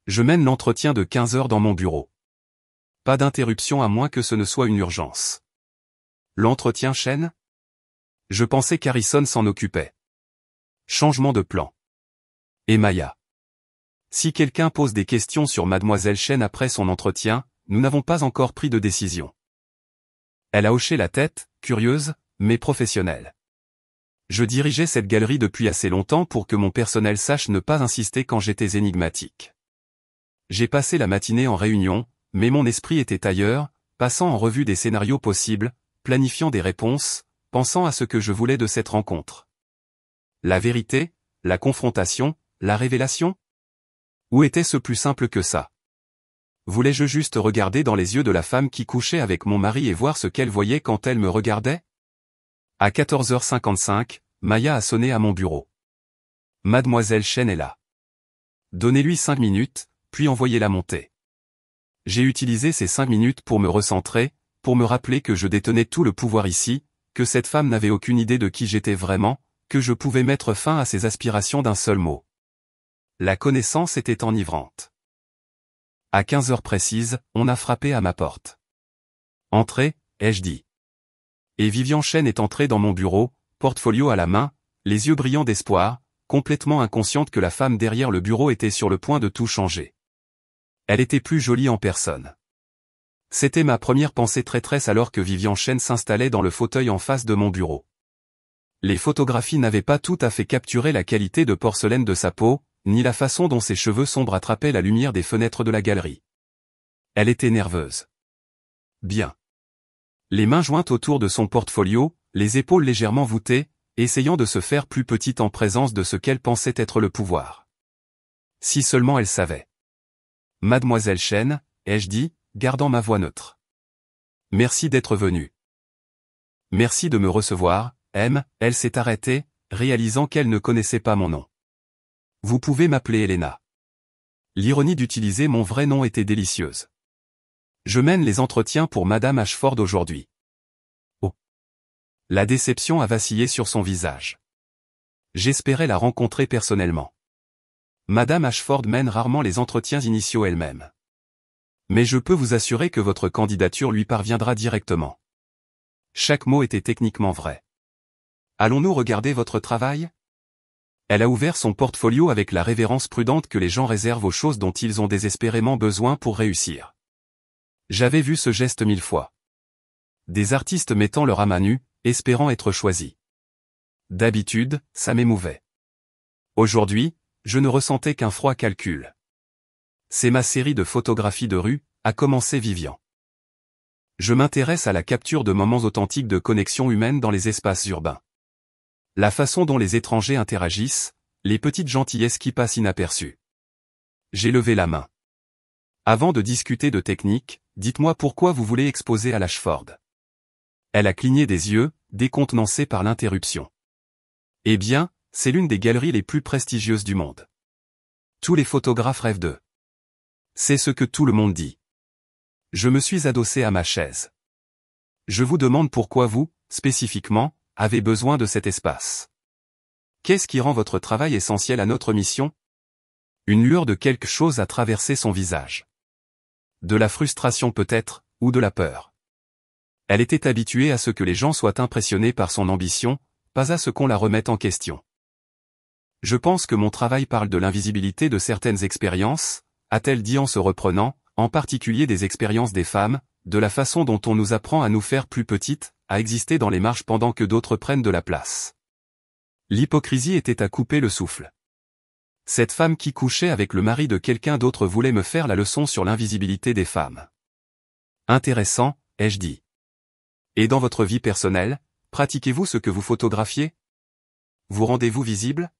Je mène l'entretien de 15 heures dans mon bureau. Pas d'interruption à moins que ce ne soit une urgence. L'entretien Chen? Je pensais qu'Harrison s'en occupait. Changement de plan. Et Maya. Si quelqu'un pose des questions sur Mademoiselle Chen après son entretien, nous n'avons pas encore pris de décision. Elle a hoché la tête, curieuse, mais professionnelle. Je dirigeais cette galerie depuis assez longtemps pour que mon personnel sache ne pas insister quand j'étais énigmatique. J'ai passé la matinée en réunion, mais mon esprit était ailleurs, passant en revue des scénarios possibles, planifiant des réponses, pensant à ce que je voulais de cette rencontre. La vérité, la confrontation, la révélation? Ou était-ce plus simple que ça? Voulais-je juste regarder dans les yeux de la femme qui couchait avec mon mari et voir ce qu'elle voyait quand elle me regardait? À 14h55, Maya a sonné à mon bureau. Mademoiselle Chen est là. Donnez-lui 5 minutes, puis envoyez-la monter. J'ai utilisé ces 5 minutes pour me recentrer, pour me rappeler que je détenais tout le pouvoir ici, que cette femme n'avait aucune idée de qui j'étais vraiment, que je pouvais mettre fin à ses aspirations d'un seul mot. La connaissance était enivrante. À 15 heures précises, on a frappé à ma porte. Entrez, ai-je dit. Et Vivian Chen est entrée dans mon bureau, portfolio à la main, les yeux brillants d'espoir, complètement inconsciente que la femme derrière le bureau était sur le point de tout changer. Elle était plus jolie en personne. C'était ma première pensée traîtresse alors que Vivian Chen s'installait dans le fauteuil en face de mon bureau. Les photographies n'avaient pas tout à fait capturé la qualité de porcelaine de sa peau, ni la façon dont ses cheveux sombres attrapaient la lumière des fenêtres de la galerie. Elle était nerveuse. Bien. Les mains jointes autour de son portfolio, les épaules légèrement voûtées, essayant de se faire plus petite en présence de ce qu'elle pensait être le pouvoir. Si seulement elle savait. Mademoiselle Chen, ai-je dit, gardant ma voix neutre. Merci d'être venue. Merci de me recevoir, elle s'est arrêtée, réalisant qu'elle ne connaissait pas mon nom. Vous pouvez m'appeler Elena. L'ironie d'utiliser mon vrai nom était délicieuse. Je mène les entretiens pour Madame Ashford aujourd'hui. Oh. La déception a vacillé sur son visage. J'espérais la rencontrer personnellement. Madame Ashford mène rarement les entretiens initiaux elle-même. Mais je peux vous assurer que votre candidature lui parviendra directement. Chaque mot était techniquement vrai. Allons-nous regarder votre travail? Elle a ouvert son portfolio avec la révérence prudente que les gens réservent aux choses dont ils ont désespérément besoin pour réussir. J'avais vu ce geste 1000 fois. Des artistes mettant leur âme à nu, espérant être choisis. D'habitude, ça m'émouvait. Aujourd'hui, je ne ressentais qu'un froid calcul. C'est ma série de photographies de rue, a commencé Vivian. Je m'intéresse à la capture de moments authentiques de connexion humaine dans les espaces urbains. La façon dont les étrangers interagissent, les petites gentillesses qui passent inaperçues. J'ai levé la main. Avant de discuter de technique, dites-moi pourquoi vous voulez exposer à l'Ashford. Elle a cligné des yeux, décontenancée par l'interruption. Eh bien, c'est l'une des galeries les plus prestigieuses du monde. Tous les photographes rêvent d'eux. C'est ce que tout le monde dit. Je me suis adossé à ma chaise. Je vous demande pourquoi vous, spécifiquement, avez besoin de cet espace. Qu'est-ce qui rend votre travail essentiel à notre mission? Une lueur de quelque chose a traversé son visage. De la frustration peut-être, ou de la peur. Elle était habituée à ce que les gens soient impressionnés par son ambition, pas à ce qu'on la remette en question. Je pense que mon travail parle de l'invisibilité de certaines expériences, a-t-elle dit en se reprenant, en particulier des expériences des femmes, de la façon dont on nous apprend à nous faire plus petites, à exister dans les marges pendant que d'autres prennent de la place. L'hypocrisie était à couper le souffle. Cette femme qui couchait avec le mari de quelqu'un d'autre voulait me faire la leçon sur l'invisibilité des femmes. Intéressant, ai-je dit. Et dans votre vie personnelle, pratiquez-vous ce que vous photographiez? Vous rendez-vous visible?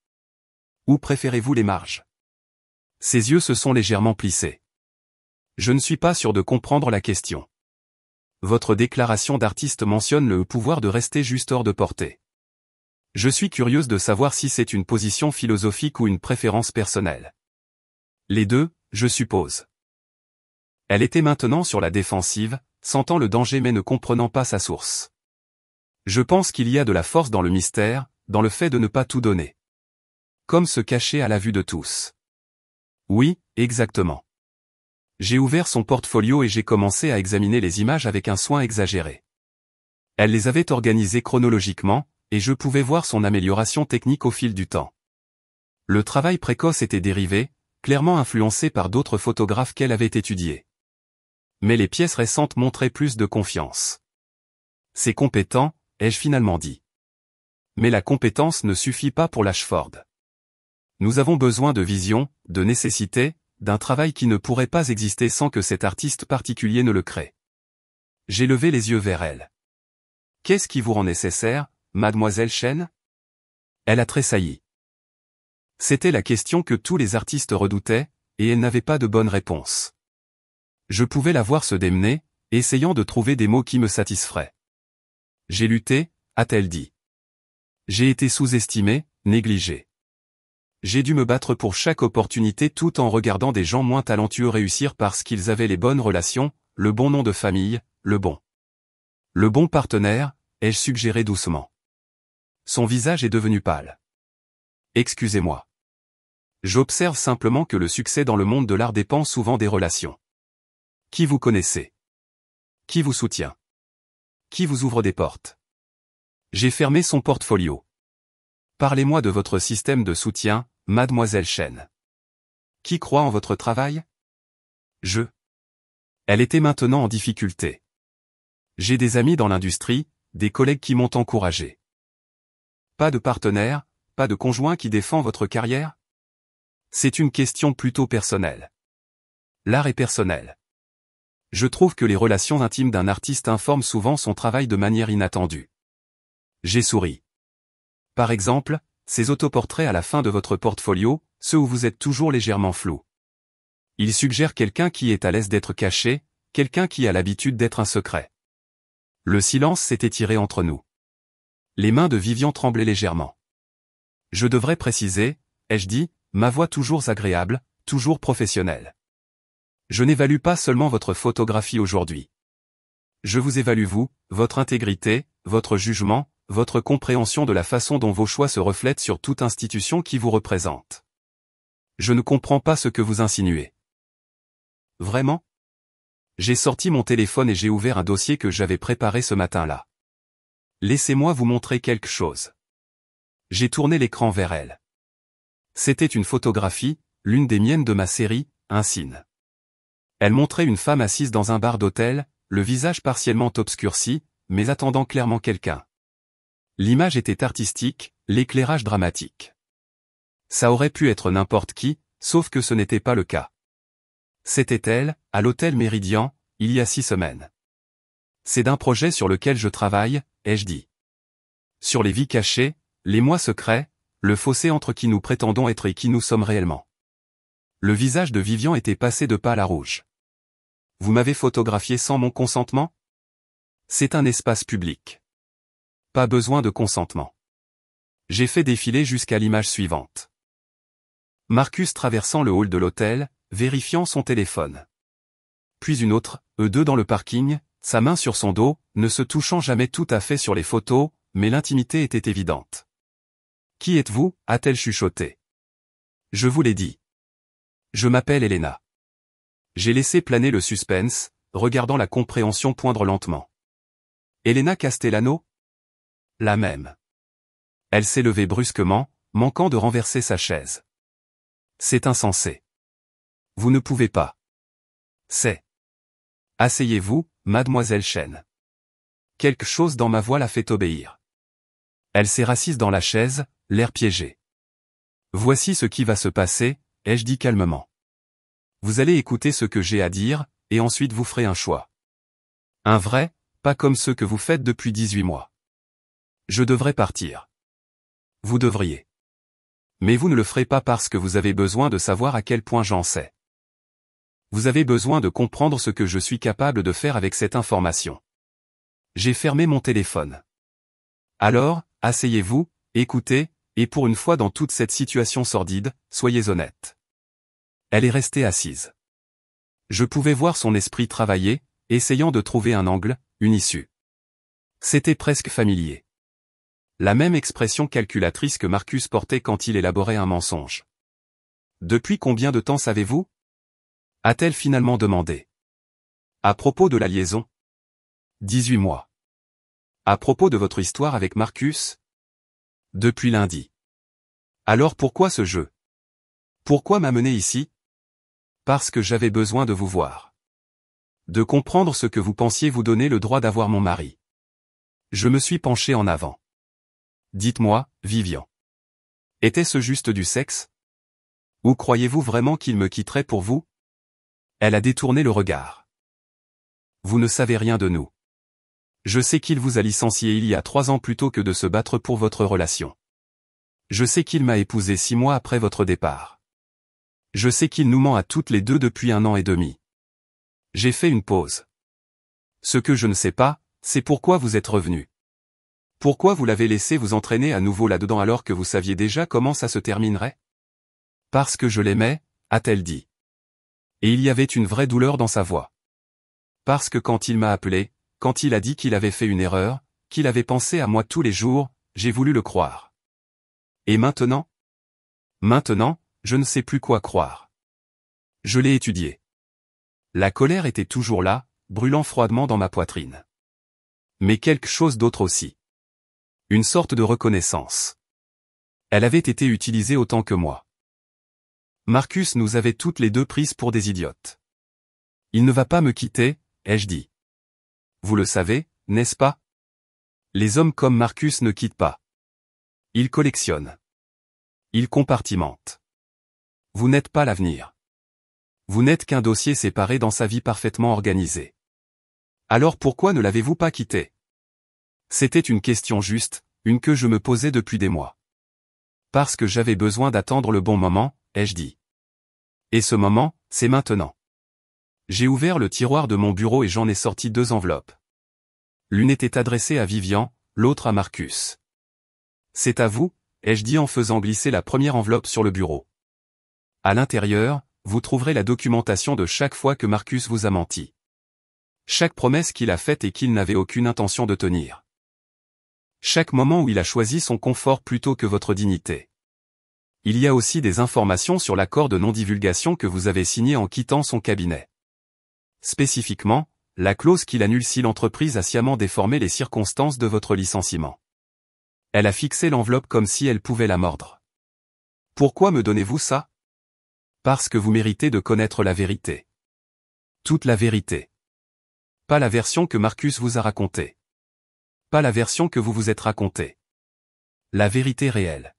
Ou préférez-vous les marges? Ses yeux se sont légèrement plissés. Je ne suis pas sûr de comprendre la question. Votre déclaration d'artiste mentionne le pouvoir de rester juste hors de portée. Je suis curieuse de savoir si c'est une position philosophique ou une préférence personnelle. Les deux, je suppose. Elle était maintenant sur la défensive, sentant le danger mais ne comprenant pas sa source. Je pense qu'il y a de la force dans le mystère, dans le fait de ne pas tout donner. Comme se cacher à la vue de tous. Oui, exactement. J'ai ouvert son portfolio et j'ai commencé à examiner les images avec un soin exagéré. Elle les avait organisées chronologiquement, et je pouvais voir son amélioration technique au fil du temps. Le travail précoce était dérivé, clairement influencé par d'autres photographes qu'elle avait étudiés. Mais les pièces récentes montraient plus de confiance. C'est compétent, ai-je finalement dit. Mais la compétence ne suffit pas pour l'Ashford. Nous avons besoin de vision, de nécessité, d'un travail qui ne pourrait pas exister sans que cet artiste particulier ne le crée. J'ai levé les yeux vers elle. Qu'est-ce qui vous rend nécessaire, mademoiselle Chen? Elle a tressailli. C'était la question que tous les artistes redoutaient, et elle n'avait pas de bonne réponse. Je pouvais la voir se démener, essayant de trouver des mots qui me satisferaient. J'ai lutté, a-t-elle dit. J'ai été sous-estimé, négligé. J'ai dû me battre pour chaque opportunité tout en regardant des gens moins talentueux réussir parce qu'ils avaient les bonnes relations, le bon nom de famille, le bon partenaire, ai-je suggéré doucement. Son visage est devenu pâle. Excusez-moi. J'observe simplement que le succès dans le monde de l'art dépend souvent des relations. Qui vous connaissez? Qui vous soutient? Qui vous ouvre des portes? J'ai fermé son portfolio. Parlez-moi de votre système de soutien, mademoiselle Chen. Qui croit en votre travail? Elle était maintenant en difficulté. J'ai des amis dans l'industrie, des collègues qui m'ont encouragé. Pas de partenaire, pas de conjoint qui défend votre carrière? C'est une question plutôt personnelle. L'art est personnel. Je trouve que les relations intimes d'un artiste informent souvent son travail de manière inattendue. J'ai souri. Par exemple, ces autoportraits à la fin de votre portfolio, ceux où vous êtes toujours légèrement flou. Ils suggèrent quelqu'un qui est à l'aise d'être caché, quelqu'un qui a l'habitude d'être un secret. Le silence s'est étiré entre nous. Les mains de Vivian tremblaient légèrement. Je devrais préciser, ai-je dit, ma voix toujours agréable, toujours professionnelle. Je n'évalue pas seulement votre photographie aujourd'hui. Je vous évalue vous, votre intégrité, votre jugement, votre compréhension de la façon dont vos choix se reflètent sur toute institution qui vous représente. Je ne comprends pas ce que vous insinuez. Vraiment? J'ai sorti mon téléphone et j'ai ouvert un dossier que j'avais préparé ce matin-là. Laissez-moi vous montrer quelque chose. J'ai tourné l'écran vers elle. C'était une photographie, l'une des miennes de ma série, Un signe. Elle montrait une femme assise dans un bar d'hôtel, le visage partiellement obscurci, mais attendant clairement quelqu'un. L'image était artistique, l'éclairage dramatique. Ça aurait pu être n'importe qui, sauf que ce n'était pas le cas. C'était elle, à l'hôtel Méridien, il y a 6 semaines. C'est d'un projet sur lequel je travaille, ai-je dit. Sur les vies cachées, les mois secrets, le fossé entre qui nous prétendons être et qui nous sommes réellement. Le visage de Vivian était passé de pâle à rouge. Vous m'avez photographié sans mon consentement? C'est un espace public. Pas besoin de consentement. J'ai fait défiler jusqu'à l'image suivante. Marcus traversant le hall de l'hôtel, vérifiant son téléphone. Puis une autre, eux deux dans le parking, sa main sur son dos, ne se touchant jamais tout à fait sur les photos, mais l'intimité était évidente. Qui êtes-vous? A-t-elle chuchoté. Je vous l'ai dit. Je m'appelle Elena. J'ai laissé planer le suspense, regardant la compréhension poindre lentement. Elena Castellano? La même. Elle s'est levée brusquement, manquant de renverser sa chaise. C'est insensé. Vous ne pouvez pas. C'est. Asseyez-vous, mademoiselle Chen. Quelque chose dans ma voix l'a fait obéir. Elle s'est rassise dans la chaise, l'air piégé. Voici ce qui va se passer, ai-je dit calmement. Vous allez écouter ce que j'ai à dire, et ensuite vous ferez un choix. Un vrai, pas comme ceux que vous faites depuis 18 mois. Je devrais partir. Vous devriez. Mais vous ne le ferez pas parce que vous avez besoin de savoir à quel point j'en sais. Vous avez besoin de comprendre ce que je suis capable de faire avec cette information. J'ai fermé mon téléphone. Alors, asseyez-vous, écoutez, et pour une fois dans toute cette situation sordide, soyez honnête. Elle est restée assise. Je pouvais voir son esprit travailler, essayant de trouver un angle, une issue. C'était presque familier. La même expression calculatrice que Marcus portait quand il élaborait un mensonge. Depuis combien de temps savez-vous? A-t-elle finalement demandé. À propos de la liaison? 18 mois. À propos de votre histoire avec Marcus? Depuis lundi. Alors pourquoi ce jeu? Pourquoi m'amener ici? Parce que j'avais besoin de vous voir. De comprendre ce que vous pensiez vous donner le droit d'avoir mon mari. Je me suis penché en avant. Dites-moi, Vivian. Était-ce juste du sexe? Ou croyez-vous vraiment qu'il me quitterait pour vous? Elle a détourné le regard. Vous ne savez rien de nous. Je sais qu'il vous a licencié il y a 3 ans plutôt que de se battre pour votre relation. Je sais qu'il m'a épousé 6 mois après votre départ. Je sais qu'il nous ment à toutes les deux depuis 1 an et demi. J'ai fait une pause. Ce que je ne sais pas, c'est pourquoi vous êtes revenu. Pourquoi vous l'avez laissé vous entraîner à nouveau là-dedans alors que vous saviez déjà comment ça se terminerait? Parce que je l'aimais, a-t-elle dit. Et il y avait une vraie douleur dans sa voix. Parce que quand il m'a appelé, quand il a dit qu'il avait fait une erreur, qu'il avait pensé à moi tous les jours, j'ai voulu le croire. Et maintenant? Maintenant, je ne sais plus quoi croire. Je l'ai étudié. La colère était toujours là, brûlant froidement dans ma poitrine. Mais quelque chose d'autre aussi. Une sorte de reconnaissance. Elle avait été utilisée autant que moi. Marcus nous avait toutes les deux prises pour des idiotes. Il ne va pas me quitter, ai-je dit. Vous le savez, n'est-ce pas? Les hommes comme Marcus ne quittent pas. Ils collectionnent. Ils compartimentent. Vous n'êtes pas l'avenir. Vous n'êtes qu'un dossier séparé dans sa vie parfaitement organisée. Alors pourquoi ne l'avez-vous pas quitté? C'était une question juste, une que je me posais depuis des mois. Parce que j'avais besoin d'attendre le bon moment, ai-je dit. Et ce moment, c'est maintenant. J'ai ouvert le tiroir de mon bureau et j'en ai sorti 2 enveloppes. L'une était adressée à Vivian, l'autre à Marcus. C'est à vous, ai-je dit en faisant glisser la première enveloppe sur le bureau. À l'intérieur, vous trouverez la documentation de chaque fois que Marcus vous a menti. Chaque promesse qu'il a faite et qu'il n'avait aucune intention de tenir. Chaque moment où il a choisi son confort plutôt que votre dignité. Il y a aussi des informations sur l'accord de non-divulgation que vous avez signé en quittant son cabinet. Spécifiquement, la clause qu'il annule si l'entreprise a sciemment déformé les circonstances de votre licenciement. Elle a fixé l'enveloppe comme si elle pouvait la mordre. Pourquoi me donnez-vous ça? Parce que vous méritez de connaître la vérité. Toute la vérité. Pas la version que Marcus vous a racontée. Pas la version que vous vous êtes racontée. La vérité réelle.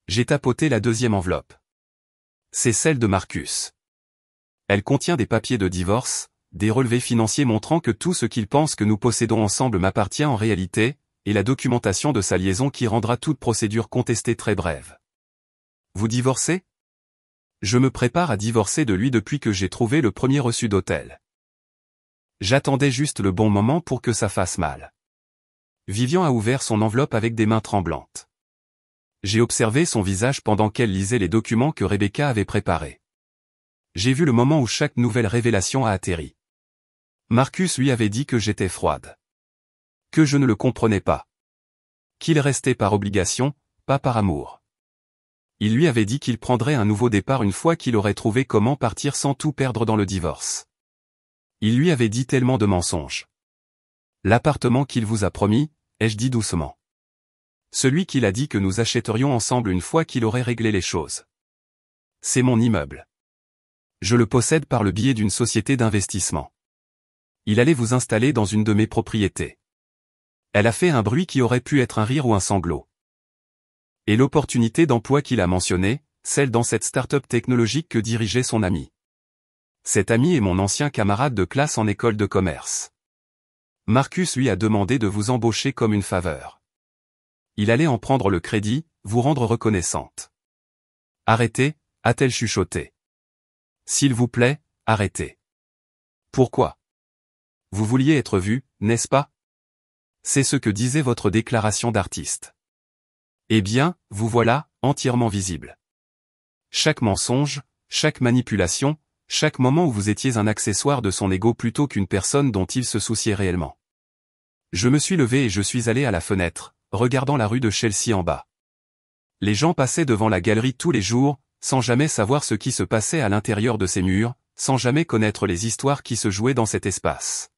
J'ai tapoté la 2e enveloppe. C'est celle de Marcus. Elle contient des papiers de divorce, des relevés financiers montrant que tout ce qu'il pense que nous possédons ensemble m'appartient en réalité, et la documentation de sa liaison qui rendra toute procédure contestée très brève. Vous divorcez? Je me prépare à divorcer de lui depuis que j'ai trouvé le premier reçu d'hôtel. J'attendais juste le bon moment pour que ça fasse mal. Vivian a ouvert son enveloppe avec des mains tremblantes. J'ai observé son visage pendant qu'elle lisait les documents que Rebecca avait préparés. J'ai vu le moment où chaque nouvelle révélation a atterri. Marcus lui avait dit que j'étais froide. Que je ne le comprenais pas. Qu'il restait par obligation, pas par amour. Il lui avait dit qu'il prendrait un nouveau départ une fois qu'il aurait trouvé comment partir sans tout perdre dans le divorce. Il lui avait dit tellement de mensonges. L'appartement qu'il vous a promis, ai-je dit doucement. Celui qu'il a dit que nous achèterions ensemble une fois qu'il aurait réglé les choses. C'est mon immeuble. Je le possède par le biais d'une société d'investissement. Il allait vous installer dans une de mes propriétés. Elle a fait un bruit qui aurait pu être un rire ou un sanglot. Et l'opportunité d'emploi qu'il a mentionnée, celle dans cette start-up technologique que dirigeait son ami. Cet ami est mon ancien camarade de classe en école de commerce. Marcus lui a demandé de vous embaucher comme une faveur. Il allait en prendre le crédit, vous rendre reconnaissante. Arrêtez, a-t-elle chuchoté. S'il vous plaît, arrêtez. Pourquoi? Vous vouliez être vu, n'est-ce pas? C'est ce que disait votre déclaration d'artiste. Eh bien, vous voilà, entièrement visible. Chaque mensonge, chaque manipulation, chaque moment où vous étiez un accessoire de son ego plutôt qu'une personne dont il se souciait réellement. Je me suis levé et je suis allé à la fenêtre, regardant la rue de Chelsea en bas. Les gens passaient devant la galerie tous les jours, sans jamais savoir ce qui se passait à l'intérieur de ces murs, sans jamais connaître les histoires qui se jouaient dans cet espace.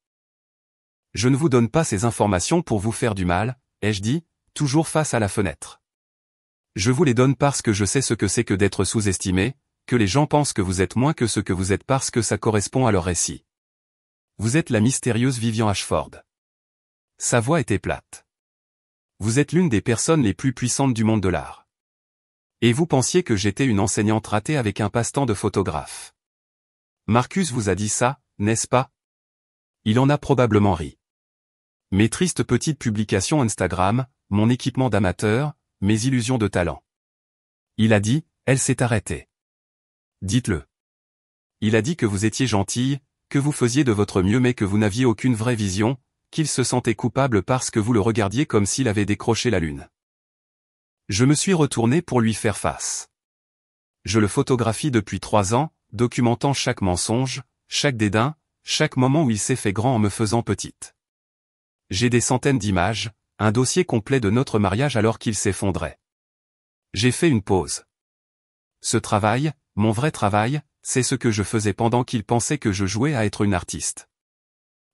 Je ne vous donne pas ces informations pour vous faire du mal, ai-je dit, toujours face à la fenêtre. Je vous les donne parce que je sais ce que c'est que d'être sous-estimé, que les gens pensent que vous êtes moins que ce que vous êtes parce que ça correspond à leur récit. Vous êtes la mystérieuse Vivian Ashford. Sa voix était plate. Vous êtes l'une des personnes les plus puissantes du monde de l'art. Et vous pensiez que j'étais une enseignante ratée avec un passe-temps de photographe. Marcus vous a dit ça, n'est-ce pas? Il en a probablement ri. Mes tristes petites publications Instagram, mon équipement d'amateur, mes illusions de talent. Il a dit, elle s'est arrêtée. Dites-le. Il a dit que vous étiez gentille, que vous faisiez de votre mieux mais que vous n'aviez aucune vraie vision, qu'il se sentait coupable parce que vous le regardiez comme s'il avait décroché la lune. Je me suis retourné pour lui faire face. Je le photographie depuis 3 ans, documentant chaque mensonge, chaque dédain, chaque moment où il s'est fait grand en me faisant petite. J'ai des centaines d'images, un dossier complet de notre mariage alors qu'il s'effondrait. J'ai fait une pause. Ce travail, mon vrai travail, c'est ce que je faisais pendant qu'il pensait que je jouais à être une artiste.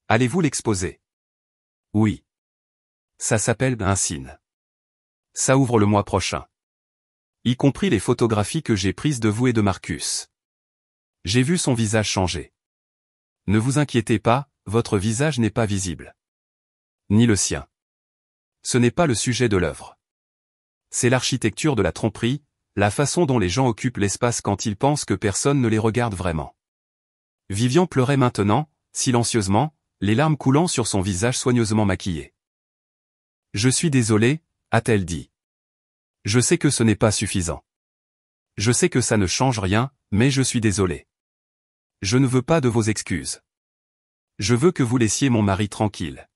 Allez-vous l'exposer? Oui. Ça s'appelle un signe. Ça ouvre le mois prochain. Y compris les photographies que j'ai prises de vous et de Marcus. J'ai vu son visage changer. Ne vous inquiétez pas, votre visage n'est pas visible. Ni le sien. Ce n'est pas le sujet de l'œuvre. C'est l'architecture de la tromperie, la façon dont les gens occupent l'espace quand ils pensent que personne ne les regarde vraiment. Vivian pleurait maintenant, silencieusement, les larmes coulant sur son visage soigneusement maquillé. Je suis désolée, a-t-elle dit. Je sais que ce n'est pas suffisant. Je sais que ça ne change rien, mais je suis désolée. Je ne veux pas de vos excuses. Je veux que vous laissiez mon mari tranquille.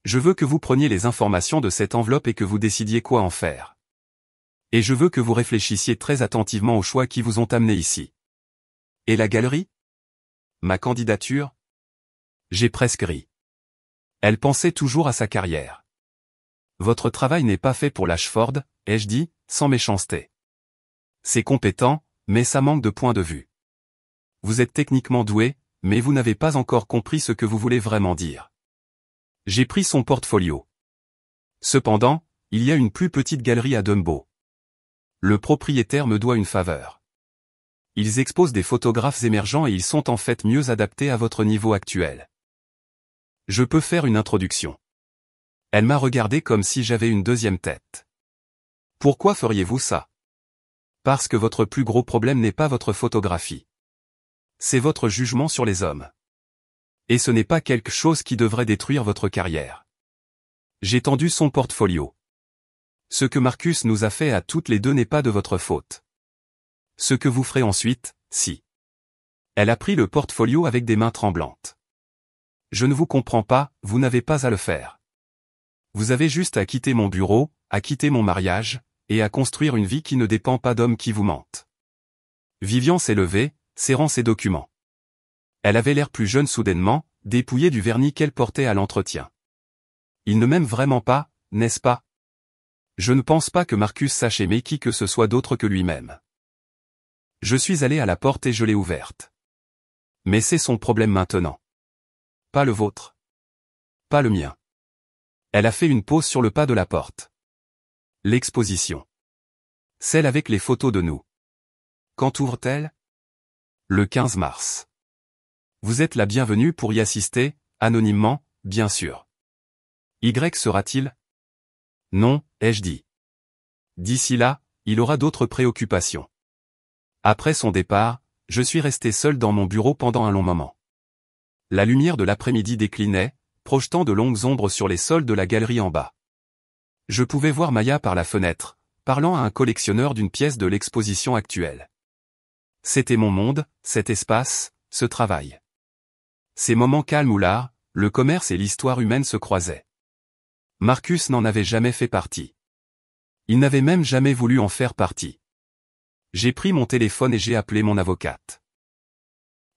Je veux que vous preniez les informations de cette enveloppe et que vous décidiez quoi en faire. Et je veux que vous réfléchissiez très attentivement aux choix qui vous ont amené ici. Et la galerie? Ma candidature? J'ai presque ri. Elle pensait toujours à sa carrière. Votre travail n'est pas fait pour l'Ashford, ai-je dit, sans méchanceté. C'est compétent, mais ça manque de point de vue. Vous êtes techniquement doué, mais vous n'avez pas encore compris ce que vous voulez vraiment dire. J'ai pris son portfolio. Cependant, il y a une plus petite galerie à Dumbo. Le propriétaire me doit une faveur. Ils exposent des photographes émergents et ils sont en fait mieux adaptés à votre niveau actuel. Je peux faire une introduction. Elle m'a regardé comme si j'avais une deuxième tête. Pourquoi feriez-vous ça? Parce que votre plus gros problème n'est pas votre photographie. C'est votre jugement sur les hommes. Et ce n'est pas quelque chose qui devrait détruire votre carrière. J'ai tendu son portfolio. Ce que Marcus nous a fait à toutes les deux n'est pas de votre faute. Ce que vous ferez ensuite, si. Elle a pris le portfolio avec des mains tremblantes. Je ne vous comprends pas, vous n'avez pas à le faire. Vous avez juste à quitter mon bureau, à quitter mon mariage, et à construire une vie qui ne dépend pas d'hommes qui vous mentent. Vivian s'est levée, serrant ses documents. Elle avait l'air plus jeune soudainement, dépouillée du vernis qu'elle portait à l'entretien. Il ne m'aime vraiment pas, n'est-ce pas? Je ne pense pas que Marcus sache aimer qui que ce soit d'autre que lui-même. Je suis allé à la porte et je l'ai ouverte. Mais c'est son problème maintenant. Pas le vôtre. Pas le mien. Elle a fait une pause sur le pas de la porte. L'exposition. Celle avec les photos de nous. Quand ouvre-t-elle? Le 15 mars. Vous êtes la bienvenue pour y assister, anonymement, bien sûr. Y sera-t-il? Non, ai-je dit. D'ici là, il aura d'autres préoccupations. Après son départ, je suis resté seul dans mon bureau pendant un long moment. La lumière de l'après-midi déclinait, projetant de longues ombres sur les sols de la galerie en bas. Je pouvais voir Maya par la fenêtre, parlant à un collectionneur d'une pièce de l'exposition actuelle. C'était mon monde, cet espace, ce travail. Ces moments calmes où l'art, le commerce et l'histoire humaine se croisaient. Marcus n'en avait jamais fait partie. Il n'avait même jamais voulu en faire partie. J'ai pris mon téléphone et j'ai appelé mon avocate.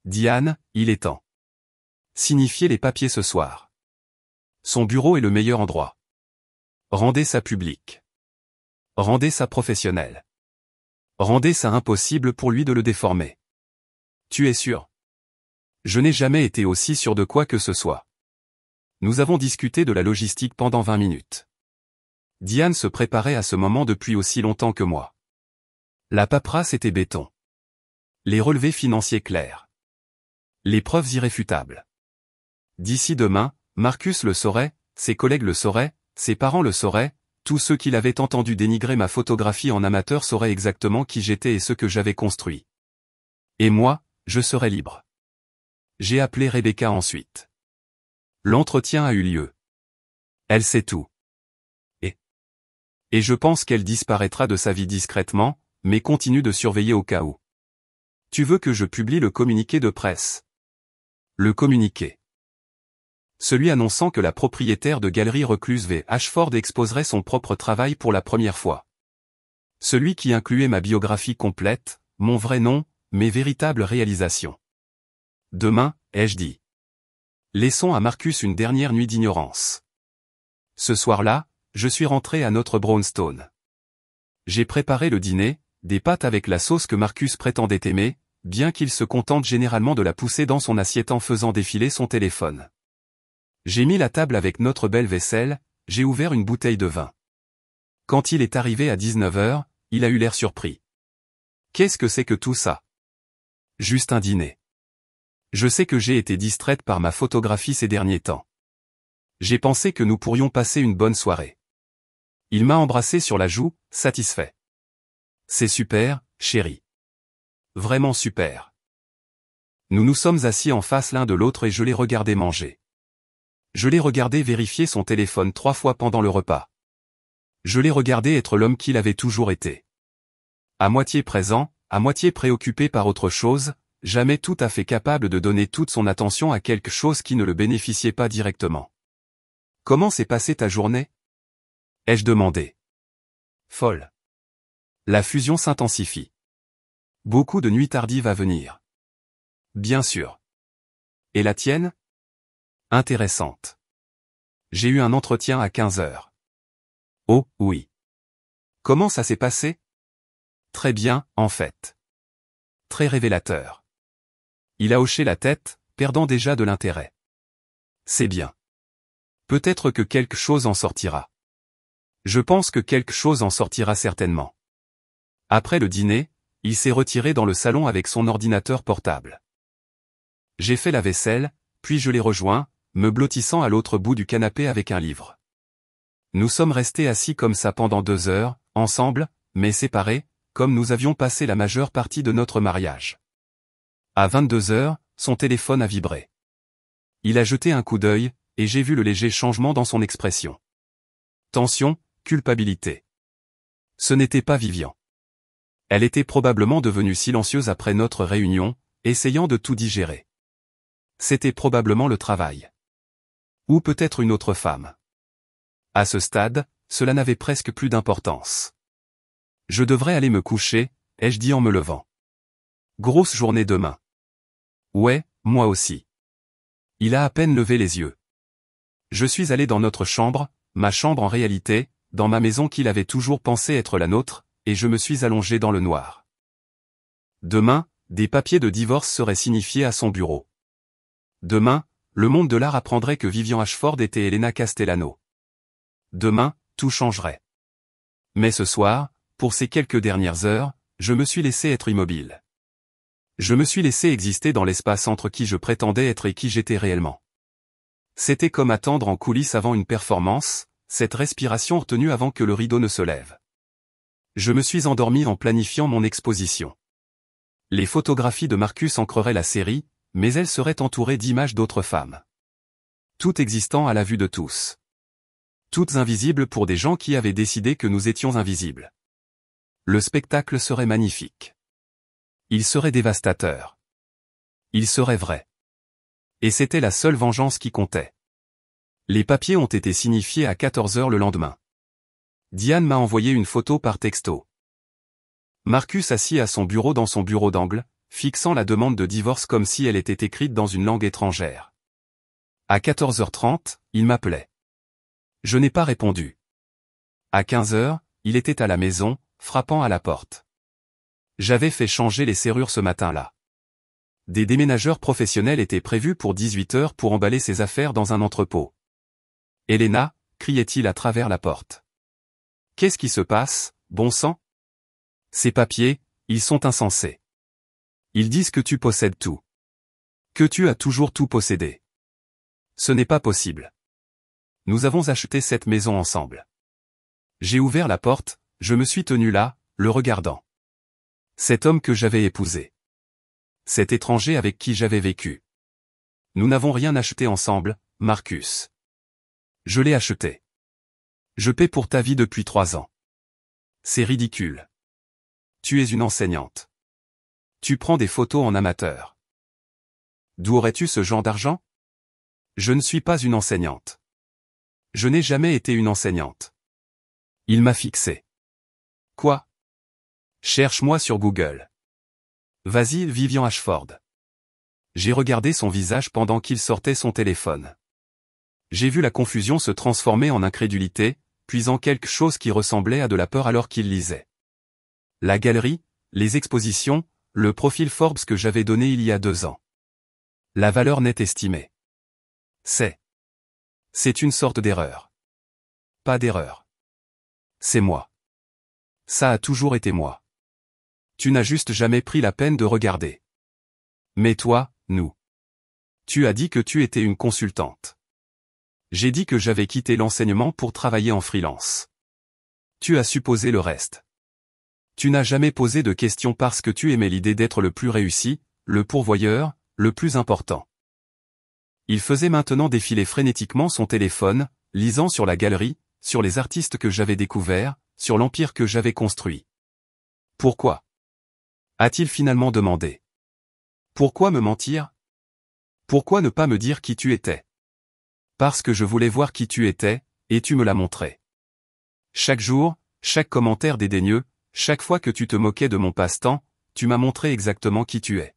Diane, il est temps. Signifiez les papiers ce soir. Son bureau est le meilleur endroit. Rendez ça public. Rendez ça professionnel. Rendez ça impossible pour lui de le déformer. Tu es sûr? Je n'ai jamais été aussi sûr de quoi que ce soit. Nous avons discuté de la logistique pendant 20 minutes. Diane se préparait à ce moment depuis aussi longtemps que moi. La paperasse était béton. Les relevés financiers clairs. Les preuves irréfutables. D'ici demain, Marcus le saurait, ses collègues le sauraient, ses parents le sauraient, tous ceux qui l'avaient entendu dénigrer ma photographie en amateur sauraient exactement qui j'étais et ce que j'avais construit. Et moi, je serais libre. J'ai appelé Rebecca ensuite. L'entretien a eu lieu. Elle sait tout. Et je pense qu'elle disparaîtra de sa vie discrètement, mais continue de surveiller au cas où. Tu veux que je publie le communiqué de presse? Le communiqué. Celui annonçant que la propriétaire de Galerie Recluse V. Ashford exposerait son propre travail pour la première fois. Celui qui incluait ma biographie complète, mon vrai nom, mes véritables réalisations. Demain, ai-je dit. Laissons à Marcus une dernière nuit d'ignorance. Ce soir-là, je suis rentré à notre brownstone. J'ai préparé le dîner, des pâtes avec la sauce que Marcus prétendait aimer, bien qu'il se contente généralement de la pousser dans son assiette en faisant défiler son téléphone. J'ai mis la table avec notre belle vaisselle, j'ai ouvert une bouteille de vin. Quand il est arrivé à 19h, il a eu l'air surpris. Qu'est-ce que c'est que tout ça? Juste un dîner. Je sais que j'ai été distraite par ma photographie ces derniers temps. J'ai pensé que nous pourrions passer une bonne soirée. Il m'a embrassé sur la joue, satisfait. C'est super, chérie. Vraiment super. Nous nous sommes assis en face l'un de l'autre et je l'ai regardé manger. Je l'ai regardé vérifier son téléphone 3 fois pendant le repas. Je l'ai regardé être l'homme qu'il avait toujours été. À moitié présent, à moitié préoccupé par autre chose, jamais tout à fait capable de donner toute son attention à quelque chose qui ne le bénéficiait pas directement. Comment s'est passée ta journée? Ai-je demandé. Folle. La fusion s'intensifie. Beaucoup de nuits tardives à venir. Bien sûr. Et la tienne? Intéressante. J'ai eu un entretien à 15h. Oh, oui. Comment ça s'est passé? Très bien, en fait. Très révélateur. Il a hoché la tête, perdant déjà de l'intérêt. C'est bien. Peut-être que quelque chose en sortira. Je pense que quelque chose en sortira certainement. Après le dîner, il s'est retiré dans le salon avec son ordinateur portable. J'ai fait la vaisselle, puis je l'ai rejoint, me blottissant à l'autre bout du canapé avec un livre. Nous sommes restés assis comme ça pendant 2 heures, ensemble, mais séparés, comme nous avions passé la majeure partie de notre mariage. À 22h, son téléphone a vibré. Il a jeté un coup d'œil, et j'ai vu le léger changement dans son expression. Tension, culpabilité. Ce n'était pas Vivian. Elle était probablement devenue silencieuse après notre réunion, essayant de tout digérer. C'était probablement le travail. Ou peut-être une autre femme. À ce stade, cela n'avait presque plus d'importance. Je devrais aller me coucher, ai-je dit en me levant. Grosse journée demain. Ouais, moi aussi. Il a à peine levé les yeux. Je suis allé dans notre chambre, ma chambre en réalité, dans ma maison qu'il avait toujours pensé être la nôtre, et je me suis allongé dans le noir. Demain, des papiers de divorce seraient signifiés à son bureau. Demain, le monde de l'art apprendrait que Vivian Ashford était Elena Castellano. Demain, tout changerait. Mais ce soir, pour ces quelques dernières heures, je me suis laissé être immobile. Je me suis laissé exister dans l'espace entre qui je prétendais être et qui j'étais réellement. C'était comme attendre en coulisses avant une performance, cette respiration retenue avant que le rideau ne se lève. Je me suis endormi en planifiant mon exposition. Les photographies de Marcus ancreraient la série, mais elles seraient entourées d'images d'autres femmes. Toutes existant à la vue de tous. Toutes invisibles pour des gens qui avaient décidé que nous étions invisibles. Le spectacle serait magnifique. Il serait dévastateur. Il serait vrai. Et c'était la seule vengeance qui comptait. Les papiers ont été signifiés à 14h le lendemain. Diane m'a envoyé une photo par texto. Marcus assis à son bureau dans son bureau d'angle, fixant la demande de divorce comme si elle était écrite dans une langue étrangère. À 14h30, il m'appelait. Je n'ai pas répondu. À 15h, il était à la maison, frappant à la porte. J'avais fait changer les serrures ce matin-là. Des déménageurs professionnels étaient prévus pour 18h pour emballer ses affaires dans un entrepôt. Elena, criait-il à travers la porte. Qu'est-ce qui se passe, bon sang? Ces papiers, ils sont insensés. Ils disent que tu possèdes tout. Que tu as toujours tout possédé. Ce n'est pas possible. Nous avons acheté cette maison ensemble. J'ai ouvert la porte, je me suis tenu là, le regardant. Cet homme que j'avais épousé. Cet étranger avec qui j'avais vécu. Nous n'avons rien acheté ensemble, Marcus. Je l'ai acheté. Je paie pour ta vie depuis 3 ans. C'est ridicule. Tu es une enseignante. Tu prends des photos en amateur. D'où aurais-tu ce genre d'argent? Je ne suis pas une enseignante. Je n'ai jamais été une enseignante. Il m'a fixé. Quoi? Cherche-moi sur Google. Vas-y, Vivian Ashford. J'ai regardé son visage pendant qu'il sortait son téléphone. J'ai vu la confusion se transformer en incrédulité, puis en quelque chose qui ressemblait à de la peur alors qu'il lisait. La galerie, les expositions, le profil Forbes que j'avais donné il y a 2 ans. La valeur nette estimée. C'est une sorte d'erreur. Pas d'erreur. C'est moi. Ça a toujours été moi. Tu n'as juste jamais pris la peine de regarder. Mais toi, nous. Tu as dit que tu étais une consultante. J'ai dit que j'avais quitté l'enseignement pour travailler en freelance. Tu as supposé le reste. Tu n'as jamais posé de questions parce que tu aimais l'idée d'être le plus réussi, le pourvoyeur, le plus important. Il faisait maintenant défiler frénétiquement son téléphone, lisant sur la galerie, sur les artistes que j'avais découverts, sur l'empire que j'avais construit. Pourquoi? A-t-il finalement demandé. Pourquoi me mentir? Pourquoi ne pas me dire qui tu étais? Parce que je voulais voir qui tu étais, et tu me l'as montré. Chaque jour, chaque commentaire dédaigneux, chaque fois que tu te moquais de mon passe-temps, tu m'as montré exactement qui tu es.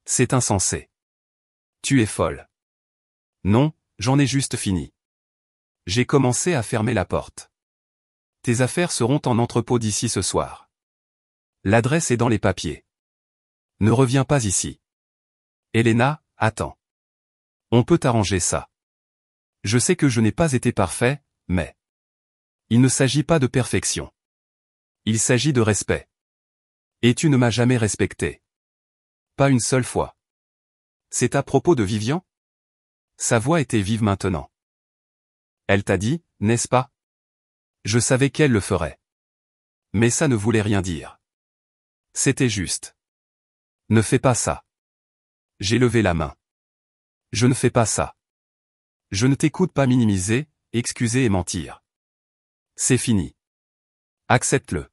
C'est insensé. Tu es folle. Non, j'en ai juste fini. J'ai commencé à fermer la porte. Tes affaires seront en entrepôt d'ici ce soir. L'adresse est dans les papiers. Ne reviens pas ici. Elena, attends. On peut arranger ça. Je sais que je n'ai pas été parfait, mais... Il ne s'agit pas de perfection. Il s'agit de respect. Et tu ne m'as jamais respecté. Pas une seule fois. C'est à propos de Vivian? Sa voix était vive maintenant. Elle t'a dit, n'est-ce pas? Je savais qu'elle le ferait. Mais ça ne voulait rien dire. C'était juste. Ne fais pas ça. J'ai levé la main. Je ne fais pas ça. Je ne t'écoute pas minimiser, excuser et mentir. C'est fini. Accepte-le.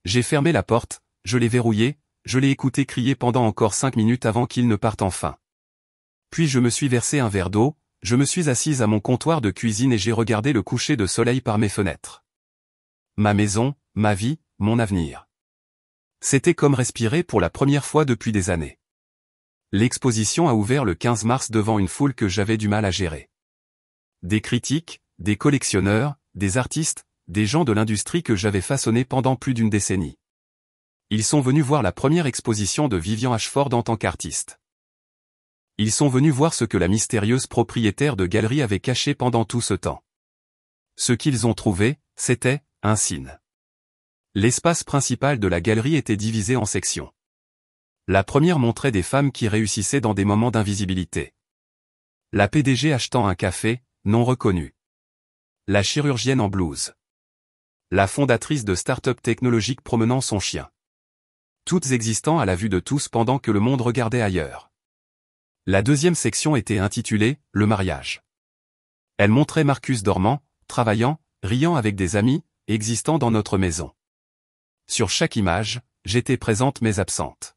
J'ai fermé la porte, je l'ai verrouillée, je l'ai écouté crier pendant encore 5 minutes avant qu'il ne parte enfin. Puis je me suis versé un verre d'eau, je me suis assise à mon comptoir de cuisine et j'ai regardé le coucher de soleil par mes fenêtres. Ma maison, ma vie, mon avenir. C'était comme respirer pour la première fois depuis des années. L'exposition a ouvert le 15 mars devant une foule que j'avais du mal à gérer. Des critiques, des collectionneurs, des artistes, des gens de l'industrie que j'avais façonnés pendant plus d'une décennie. Ils sont venus voir la première exposition de Vivian Ashford en tant qu'artiste. Ils sont venus voir ce que la mystérieuse propriétaire de galerie avait caché pendant tout ce temps. Ce qu'ils ont trouvé, c'était un signe. L'espace principal de la galerie était divisé en sections. La première montrait des femmes qui réussissaient dans des moments d'invisibilité. La PDG achetant un café, non reconnu. La chirurgienne en blouse. La fondatrice de start-up technologique promenant son chien. Toutes existant à la vue de tous pendant que le monde regardait ailleurs. La deuxième section était intitulée « Le mariage ». Elle montrait Marcus dormant, travaillant, riant avec des amis, existant dans notre maison. Sur chaque image, j'étais présente mais absente.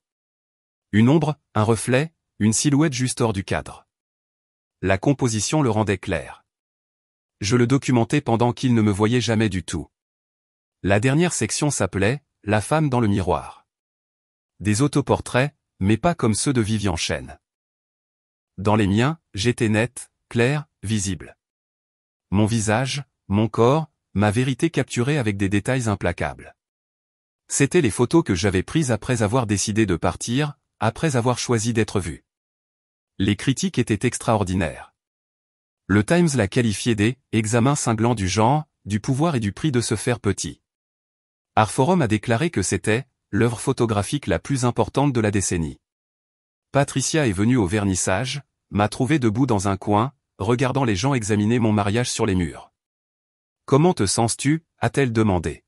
Une ombre, un reflet, une silhouette juste hors du cadre. La composition le rendait clair. Je le documentais pendant qu'il ne me voyait jamais du tout. La dernière section s'appelait « La femme dans le miroir ». Des autoportraits, mais pas comme ceux de Vivian Chen. Dans les miens, j'étais net, clair, visible. Mon visage, mon corps, ma vérité capturée avec des détails implacables. C'étaient les photos que j'avais prises après avoir décidé de partir, après avoir choisi d'être vu. Les critiques étaient extraordinaires. Le Times l'a qualifié des « examens cinglants du genre, du pouvoir et du prix de se faire petit ». Artforum a déclaré que c'était « l'œuvre photographique la plus importante de la décennie ». Patricia est venue au vernissage, m'a trouvé debout dans un coin, regardant les gens examiner mon mariage sur les murs. « Comment te sens-tu » a-t-elle demandé.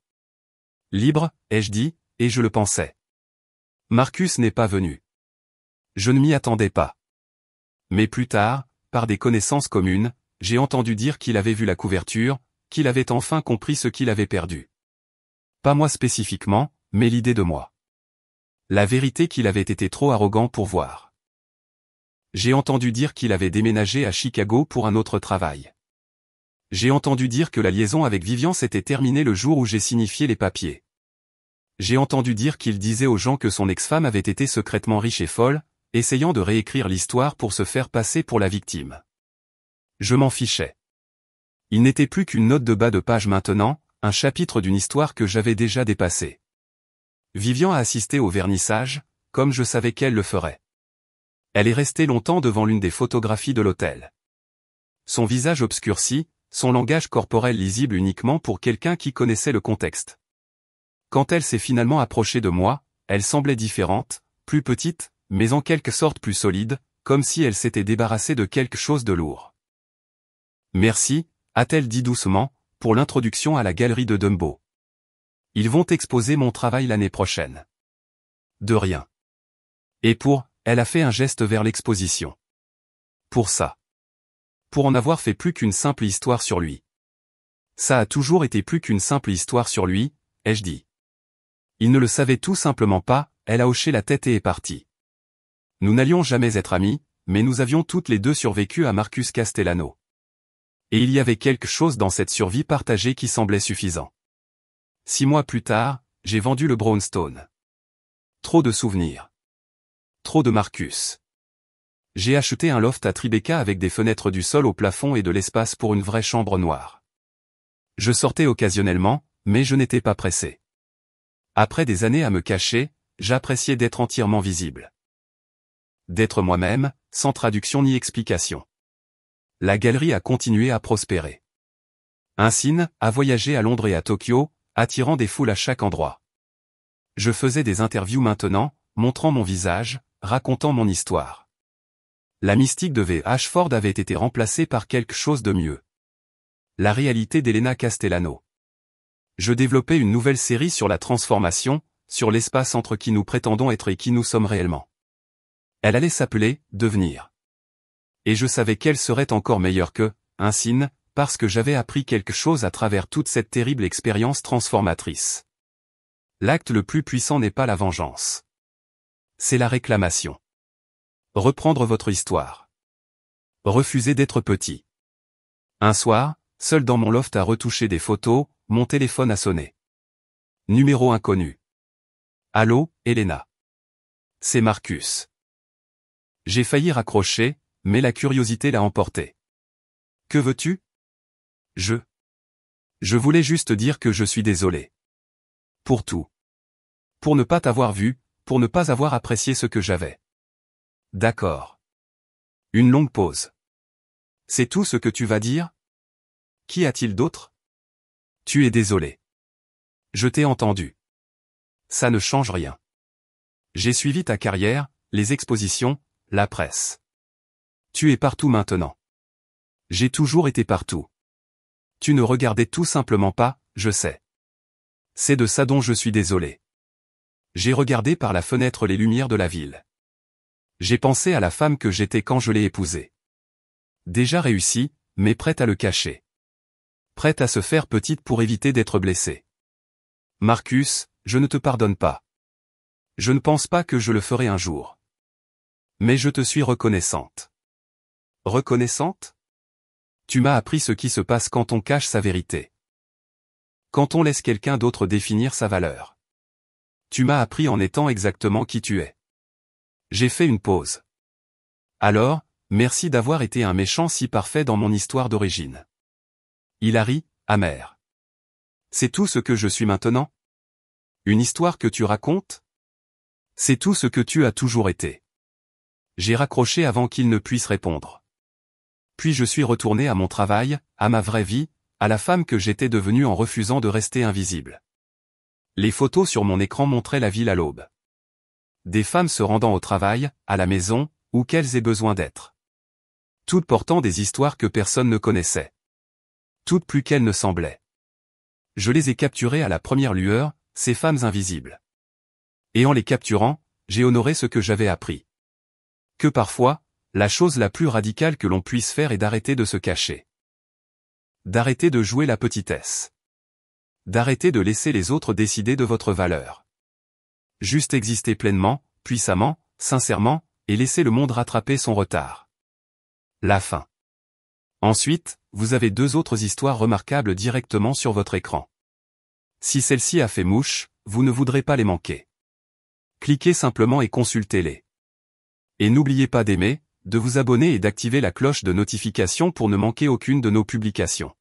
« Libre, ai-je dit, et je le pensais. Marcus n'est pas venu. Je ne m'y attendais pas. Mais plus tard, par des connaissances communes, j'ai entendu dire qu'il avait vu la couverture, qu'il avait enfin compris ce qu'il avait perdu. Pas moi spécifiquement, mais l'idée de moi. La vérité qu'il avait été trop arrogant pour voir. J'ai entendu dire qu'il avait déménagé à Chicago pour un autre travail. J'ai entendu dire que la liaison avec Vivian s'était terminée le jour où j'ai signifié les papiers. J'ai entendu dire qu'il disait aux gens que son ex-femme avait été secrètement riche et folle, essayant de réécrire l'histoire pour se faire passer pour la victime. Je m'en fichais. Il n'était plus qu'une note de bas de page maintenant, un chapitre d'une histoire que j'avais déjà dépassée. Vivian a assisté au vernissage, comme je savais qu'elle le ferait. Elle est restée longtemps devant l'une des photographies de l'hôtel. Son visage obscurci, son langage corporel lisible uniquement pour quelqu'un qui connaissait le contexte. Quand elle s'est finalement approchée de moi, elle semblait différente, plus petite, mais en quelque sorte plus solide, comme si elle s'était débarrassée de quelque chose de lourd. « Merci », a-t-elle dit doucement, pour l'introduction à la galerie de Dumbo. Ils vont exposer mon travail l'année prochaine. De rien. Et elle a fait un geste vers l'exposition. Pour ça. Pour en avoir fait plus qu'une simple histoire sur lui. Ça a toujours été plus qu'une simple histoire sur lui, ai-je dit. Il ne le savait tout simplement pas, elle a hoché la tête et est partie. Nous n'allions jamais être amis, mais nous avions toutes les deux survécu à Marcus Castellano. Et il y avait quelque chose dans cette survie partagée qui semblait suffisant. 6 mois plus tard, j'ai vendu le brownstone. Trop de souvenirs. Trop de Marcus. J'ai acheté un loft à Tribeca avec des fenêtres du sol au plafond et de l'espace pour une vraie chambre noire. Je sortais occasionnellement, mais je n'étais pas pressé. Après des années à me cacher, j'appréciais d'être entièrement visible. D'être moi-même, sans traduction ni explication. La galerie a continué à prospérer. Unseen a voyagé à Londres et à Tokyo, attirant des foules à chaque endroit. Je faisais des interviews maintenant, montrant mon visage, racontant mon histoire. La mystique de V. Ashford avait été remplacée par quelque chose de mieux. La réalité d'Elena Castellano. Je développais une nouvelle série sur la transformation, sur l'espace entre qui nous prétendons être et qui nous sommes réellement. Elle allait s'appeler « Devenir ». Et je savais qu'elle serait encore meilleure que « Unseen », parce que j'avais appris quelque chose à travers toute cette terrible expérience transformatrice. L'acte le plus puissant n'est pas la vengeance. C'est la réclamation. Reprendre votre histoire. Refuser d'être petit. Un soir, seul dans mon loft à retoucher des photos, mon téléphone a sonné. Numéro inconnu. Allô, Elena. C'est Marcus. J'ai failli raccrocher, mais la curiosité l'a emporté. Que veux-tu ? Je voulais juste dire que je suis désolé. Pour tout. Pour ne pas t'avoir vu, pour ne pas avoir apprécié ce que j'avais. D'accord. Une longue pause. C'est tout ce que tu vas dire ? Qu'y a-t-il d'autre ? Tu es désolé. Je t'ai entendu. Ça ne change rien. J'ai suivi ta carrière, les expositions, la presse. Tu es partout maintenant. J'ai toujours été partout. Tu ne regardais tout simplement pas, je sais. C'est de ça dont je suis désolé. J'ai regardé par la fenêtre les lumières de la ville. J'ai pensé à la femme que j'étais quand je l'ai épousée. Déjà réussie, mais prête à le cacher. Prête à se faire petite pour éviter d'être blessée. Marcus, je ne te pardonne pas. Je ne pense pas que je le ferai un jour. Mais je te suis reconnaissante. Reconnaissante ? Tu m'as appris ce qui se passe quand on cache sa vérité. Quand on laisse quelqu'un d'autre définir sa valeur. Tu m'as appris en étant exactement qui tu es. J'ai fait une pause. Alors, merci d'avoir été un méchant si parfait dans mon histoire d'origine. Il a ri, amer. C'est tout ce que je suis maintenant ? Une histoire que tu racontes ? C'est tout ce que tu as toujours été. J'ai raccroché avant qu'il ne puisse répondre. Puis je suis retourné à mon travail, à ma vraie vie, à la femme que j'étais devenue en refusant de rester invisible. Les photos sur mon écran montraient la ville à l'aube. Des femmes se rendant au travail, à la maison, où qu'elles aient besoin d'être. Toutes portant des histoires que personne ne connaissait. Toutes plus qu'elles ne semblaient. Je les ai capturées à la première lueur, ces femmes invisibles. Et en les capturant, j'ai honoré ce que j'avais appris. Que parfois, la chose la plus radicale que l'on puisse faire est d'arrêter de se cacher. D'arrêter de jouer la petitesse. D'arrêter de laisser les autres décider de votre valeur. Juste exister pleinement, puissamment, sincèrement, et laisser le monde rattraper son retard. La fin. Ensuite, vous avez 2 autres histoires remarquables directement sur votre écran. Si celle-ci a fait mouche, vous ne voudrez pas les manquer. Cliquez simplement et consultez-les. Et n'oubliez pas d'aimer, de vous abonner et d'activer la cloche de notification pour ne manquer aucune de nos publications.